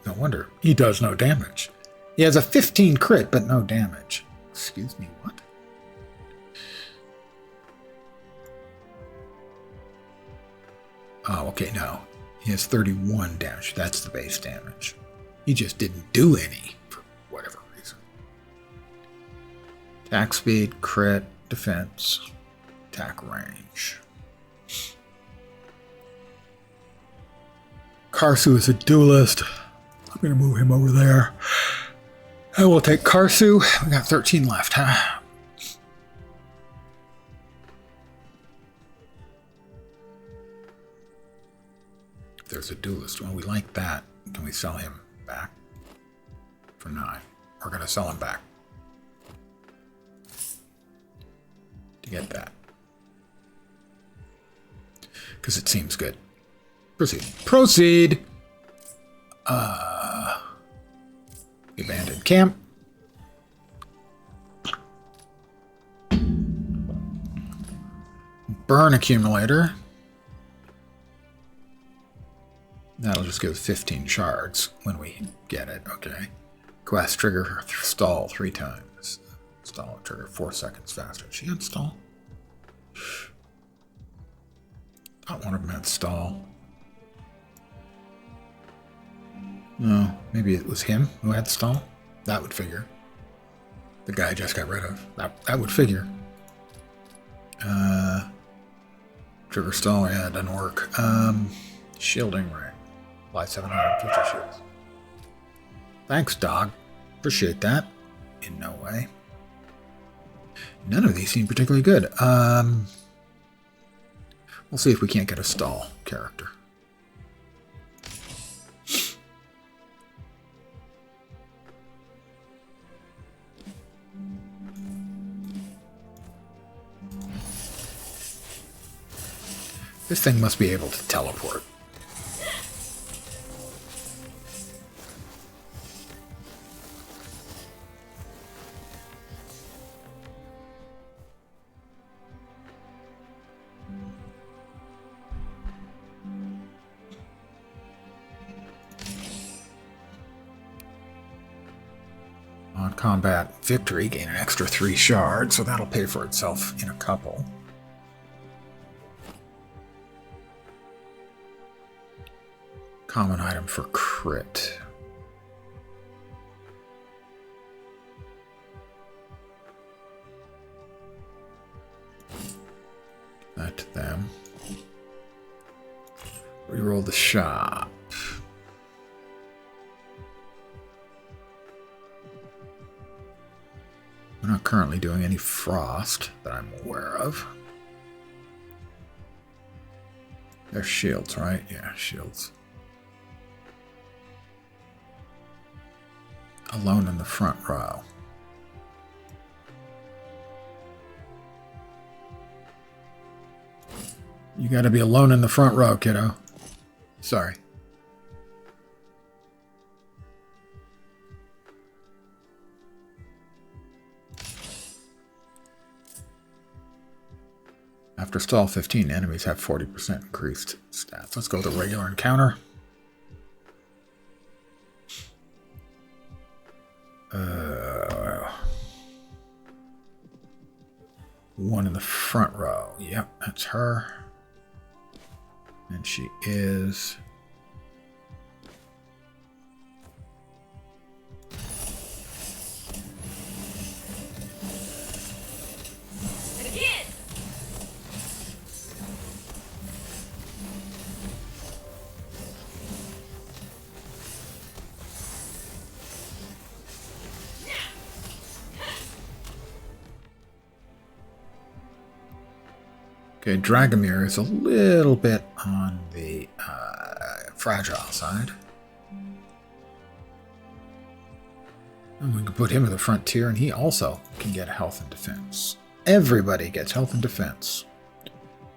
no wonder. He does no damage. He has a 15 crit, but no damage. Excuse me, what? Oh, okay, no. He has 31 damage. That's the base damage. He just didn't do any for whatever reason. Attack speed, crit, defense, attack range. Karsu is a duelist. I'm going to move him over there. I will take Karsu. We got 13 left, huh? There's a duelist. Well, we like that. Can we sell him back? For 9. We're going to sell him back. To get that. Because it seems good. Proceed. Proceed! Abandoned camp. Burn accumulator. That'll just give 15 shards when we get it. Okay. Quest trigger stall 3 times. Stall trigger 4 seconds faster. She had stall? Not one of them had stall. No, maybe it was him who had stall. That would figure. The guy I just got rid of. That would figure. Trigger stall, yeah, it doesn't work. Shielding ring. Apply 750 shields. Thanks, dog. Appreciate that. In no way. None of these seem particularly good. We'll see if we can't get a stall character. This thing must be able to teleport. combat victory, gain an extra 3 shards, so that'll pay for itself in a couple. Common item for crit. That to them. Reroll the shop. We're not currently doing any frost that I'm aware of. They're shields, right? Yeah, shields. Alone in the front row. You gotta be alone in the front row, kiddo. Sorry. After stall 15, enemies have 40% increased stats. Let's go with a regular encounter. One in the front row. Yep, that's her. And she is... Again! Okay, Dragomir is a little bit on the fragile side. And we can put him in the front tier, and he also can get health and defense. Everybody gets health and defense.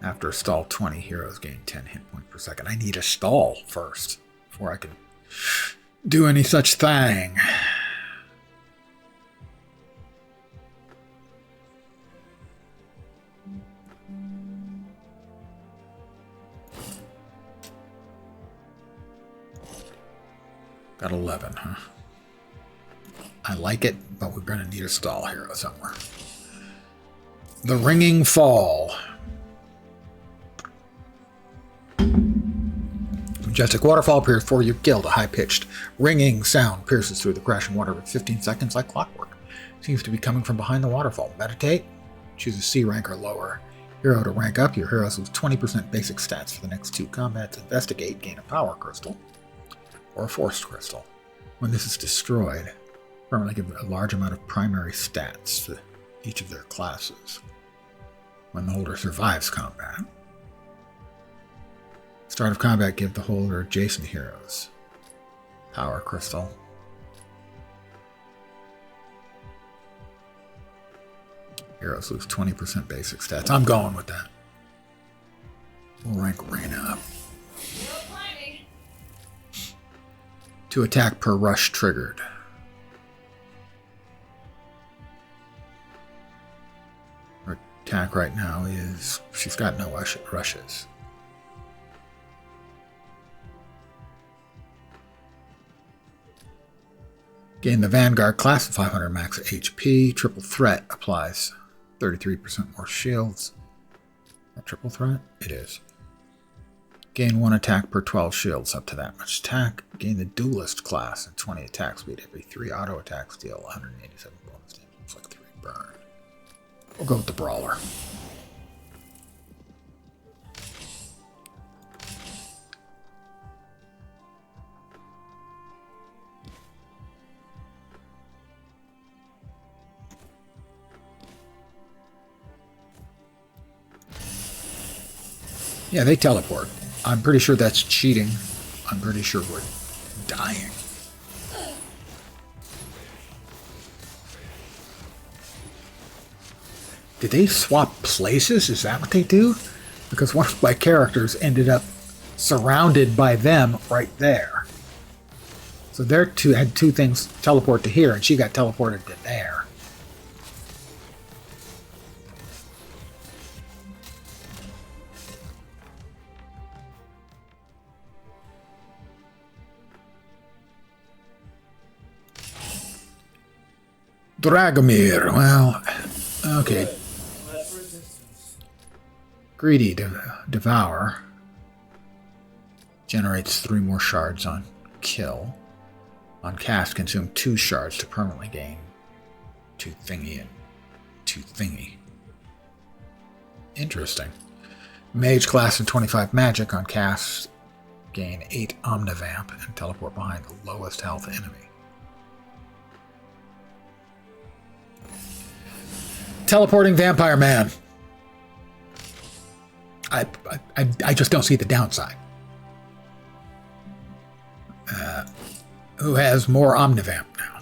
After a stall 20, heroes gain 10 hit points per second. I need a stall first before I can do any such thing. Got 11, huh? I like it, but we're going to need a stall hero somewhere. The Ringing Fall. Majestic waterfall appears before your guild. A high-pitched, ringing sound pierces through the crashing water for 15 seconds like clockwork. Seems to be coming from behind the waterfall. Meditate. Choose a C rank or lower. Hero to rank up. Your heroes lose 20% basic stats for the next 2 combats. Investigate. Gain a power crystal or a force crystal. When this is destroyed, permanently give a large amount of primary stats to each of their classes. When the holder survives combat. Start of combat, give the holder adjacent heroes power crystal. Heroes lose 20% basic stats. I'm going with that. We'll rank Reyna up. 2 attack per rush triggered. Her attack right now is... she's got no rushes. Gain the Vanguard class of 500 max HP. Triple threat applies 33% more shields. A triple threat? It is. Gain 1 attack per 12 shields, up to that much attack. Gain the Duelist class and 20 attack speed. Every 3 auto attacks deal 187 bonus damage. It's like 3 burn. We'll go with the Brawler. Yeah, they teleport. I'm pretty sure that's cheating. I'm pretty sure we're dying. Did they swap places? Is that what they do? Because one of my characters ended up surrounded by them right there. So their two had 2 things teleport to here, and she got teleported to there. Dragomir. Well, okay. Less resistance. Greedy Devour generates 3 more shards on kill. On cast, consume 2 shards to permanently gain 2 thingy and 2 thingy. Interesting. Mage class and 25 magic on cast, gain 8 Omnivamp and teleport behind the lowest health enemy. Teleporting Vampire Man. I just don't see the downside. Who has more Omnivamp now?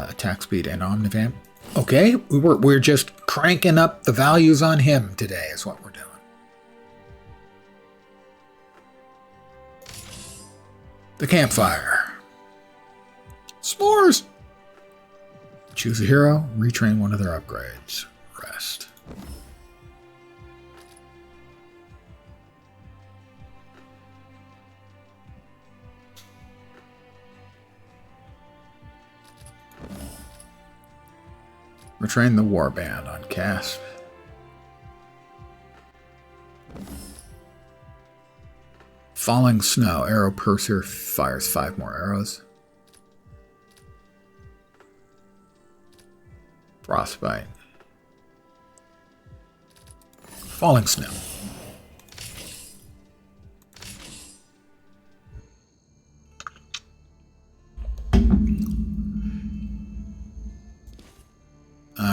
Attack speed and Omnivamp. Okay, we're just cranking up the values on him today is what we're doing. The campfire. S'mores! Choose a hero, retrain one of their upgrades. Rest. Retrain the warband on cast. Falling snow. Arrow Purser fires 5 more arrows. Frostbite. Falling snow.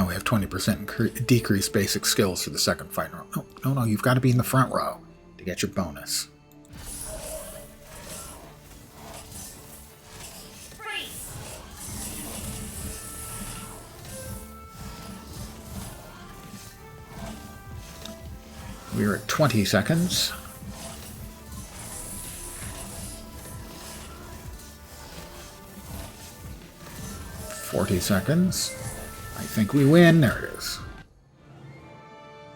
We have 20% decreased basic skills for the second fight. No, you've got to be in the front row to get your bonus. We're at 20 seconds. $40 seconds. I think we win. There it is.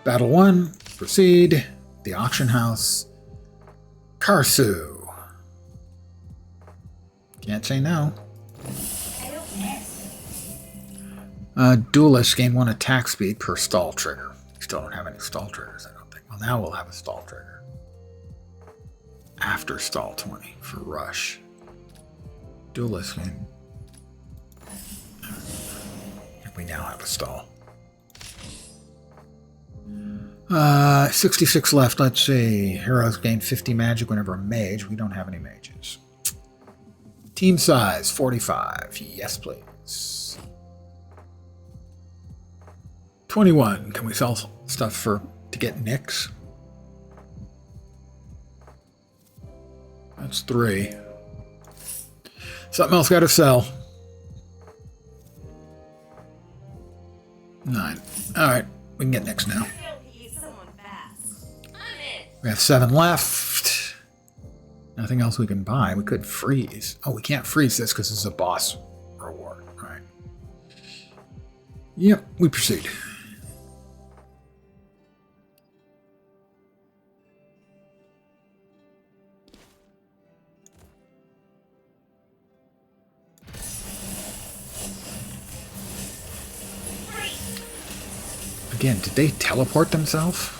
Battle 1. Proceed. The auction house. Karsu. Can't say no. Duelist gain 1 attack speed per stall trigger. Still don't have any stall triggers, I don't think. Well, now we'll have a stall trigger. After stall 20 for rush. Duelist gain. We now have a stall. 66 left. Let's see. Heroes gain 50 magic whenever a mage. We don't have any mages. Team size 45. Yes, please. 21. Can we sell stuff to get nicks? That's 3. Something else got to sell. 9. Alright, we can get next now. We have 7 left. Nothing else we can buy. We could freeze. Oh, we can't freeze this because it's a boss reward. Alright. Yep, we proceed. Again, did they teleport themselves?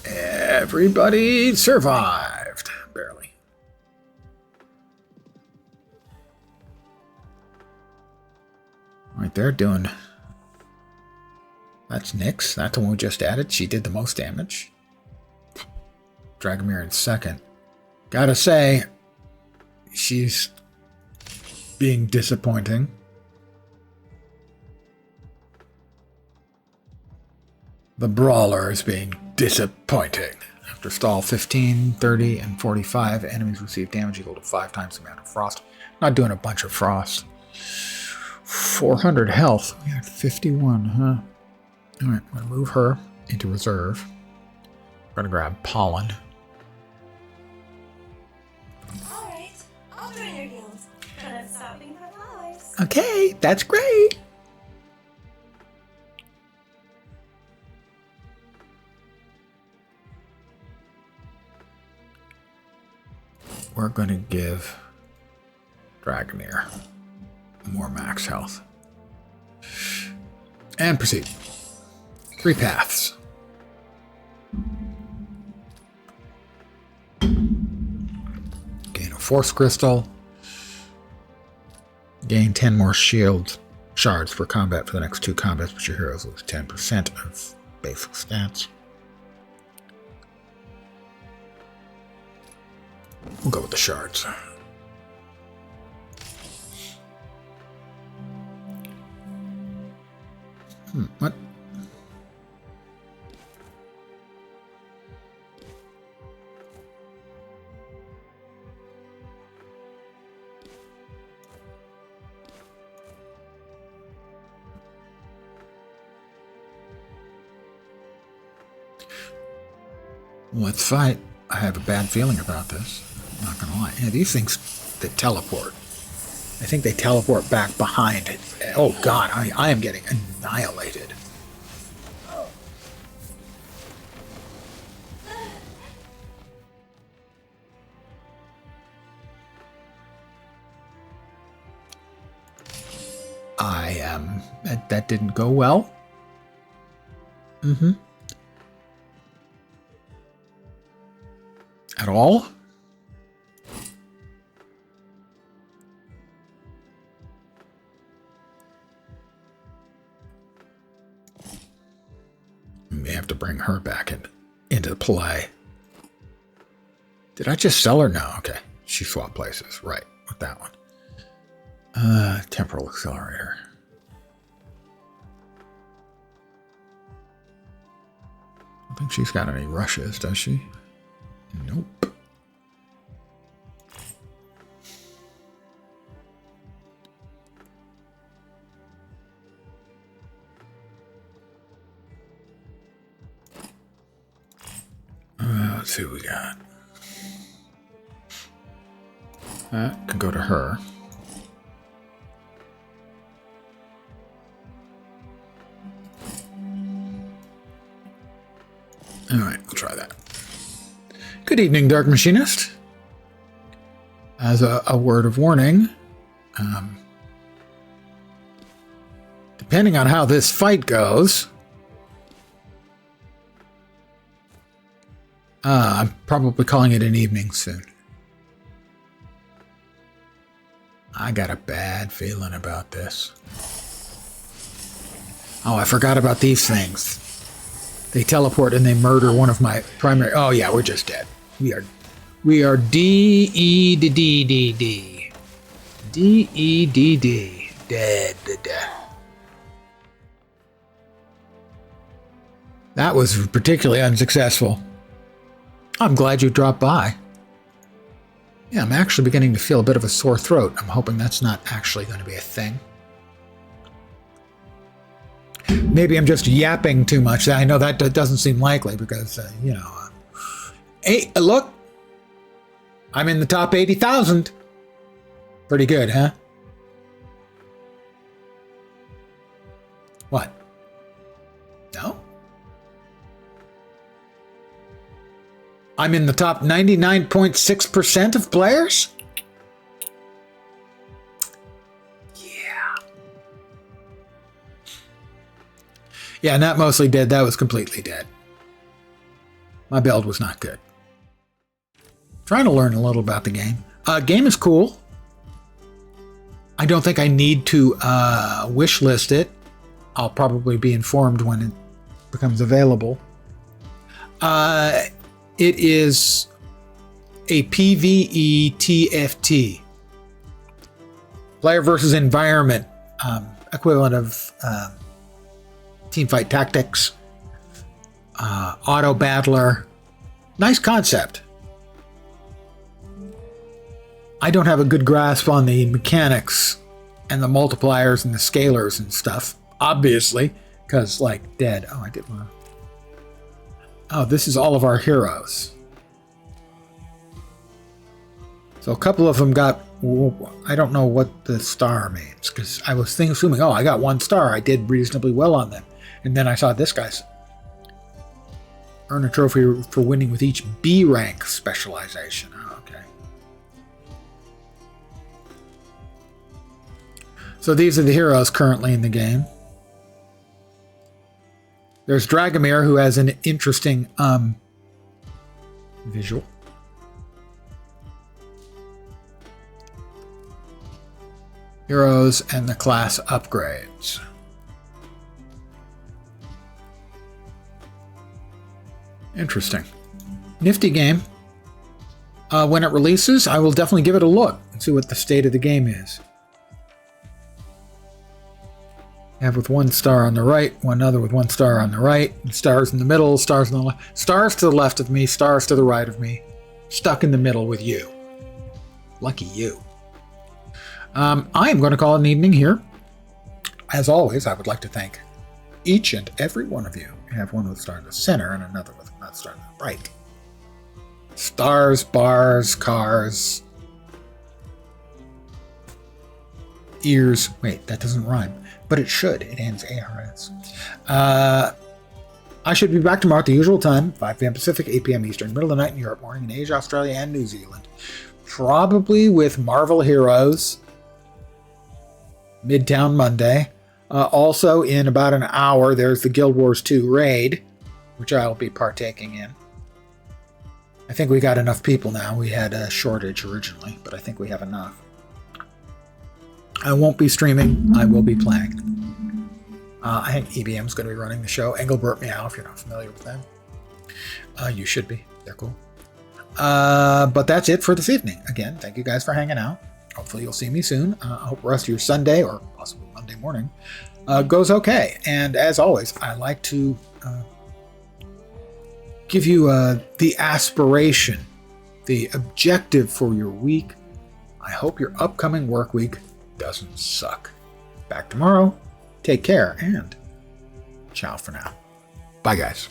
Everybody survived. Barely. Right there doing... That's Nyx. That's the one we just added. She did the most damage. Dragomir in second. Gotta say, she's being disappointing. The Brawler is being disappointing. After stall 15, 30, and 45, enemies receive damage equal to 5 times the amount of frost. Not doing a bunch of frost. 400 health. We had 51, huh? Alright, I'm going to move her into reserve. I'm going to grab Pollen. Alright, I'll join your guild. But Okay, that's great. We're going to give Dragoneer more max health. And proceed. 3 paths. Gain a Force Crystal. Gain 10 more shield shards per combat for the next 2 combats, but your heroes lose 10% of basic stats. We'll go with the shards. What? Let's fight. I have a bad feeling about this. I'm not gonna lie. Yeah, these things that teleport. I think they teleport back behind it. Oh god, I am getting annihilated. That didn't go well. At all? We may have to bring her back into play. Did I just sell her? No, okay. She swapped places. Right, with that one. Temporal Accelerator. I don't think she's got any rushes, does she? Nope. Let's see what we got. That can go to her. All right, we'll try that. Good evening, Dark Machinist. As a word of warning, depending on how this fight goes, I'm probably calling it an evening soon. I got a bad feeling about this. Oh, I forgot about these things. They teleport and they murder one of my primary... Oh yeah, we're just dead. We are D-E-D-D-D-D. D-E-D-D. Dead. That was particularly unsuccessful. I'm glad you dropped by. Yeah, I'm actually beginning to feel a bit of a sore throat. I'm hoping that's not actually going to be a thing. Maybe I'm just yapping too much. I know that doesn't seem likely because, you know... Hey, look! I'm in the top 80,000. Pretty good, huh? What? No? I'm in the top 99.6% of players? Yeah, not mostly dead. That was completely dead. My build was not good. Trying to learn a little about the game. Game is cool. I don't think I need to wish list it. I'll probably be informed when it becomes available. It is a PvE TFT. Player versus environment. Equivalent of... Teamfight Tactics, Auto Battler. Nice concept. I don't have a good grasp on the mechanics and the multipliers and the scalars and stuff, obviously, because, like, dead. Oh, I did one. Oh, this is all of our heroes. So a couple of them got I don't know what the star means, because I was assuming, oh, I got 1 star. I did reasonably well on them. And then I saw this guy's. Earn a trophy for winning with each B rank specialization. Oh, okay. So these are the heroes currently in the game. There's Dragomir, who has an interesting visual. Heroes and the class upgrades. Interesting. Nifty game. When it releases, I will definitely give it a look and see what the state of the game is. You have with 1 star on the right, one other with 1 star on the right, stars in the middle, stars on the left, stars to the left of me, stars to the right of me, stuck in the middle with you. Lucky you. I am going to call it an evening here. As always, I would like to thank each and every one of you. You have one with a star in the center and another with a star in the right. Stars, bars, cars, ears. Wait, that doesn't rhyme. But it should. It ends ARS. I should be back tomorrow at the usual time, 5 p.m. Pacific, 8 p.m. Eastern, middle of the night in Europe, morning in Asia, Australia, and New Zealand. Probably with Marvel Heroes, Midtown Monday. Also, in about an hour, there's the Guild Wars 2 raid, which I'll be partaking in. I think we got enough people now. We had a shortage originally, but I think we have enough. I won't be streaming. I will be playing. I think EBM's going to be running the show. Engelbert Meow, if you're not familiar with them. You should be. They're cool. But that's it for this evening. Again, thank you guys for hanging out. Hopefully you'll see me soon. I hope the rest of your Sunday, or possibly Monday morning, goes okay. And as always, I like to give you the aspiration, the objective for your week. I hope your upcoming work week doesn't suck. Back tomorrow. Take care, and ciao for now. Bye, guys.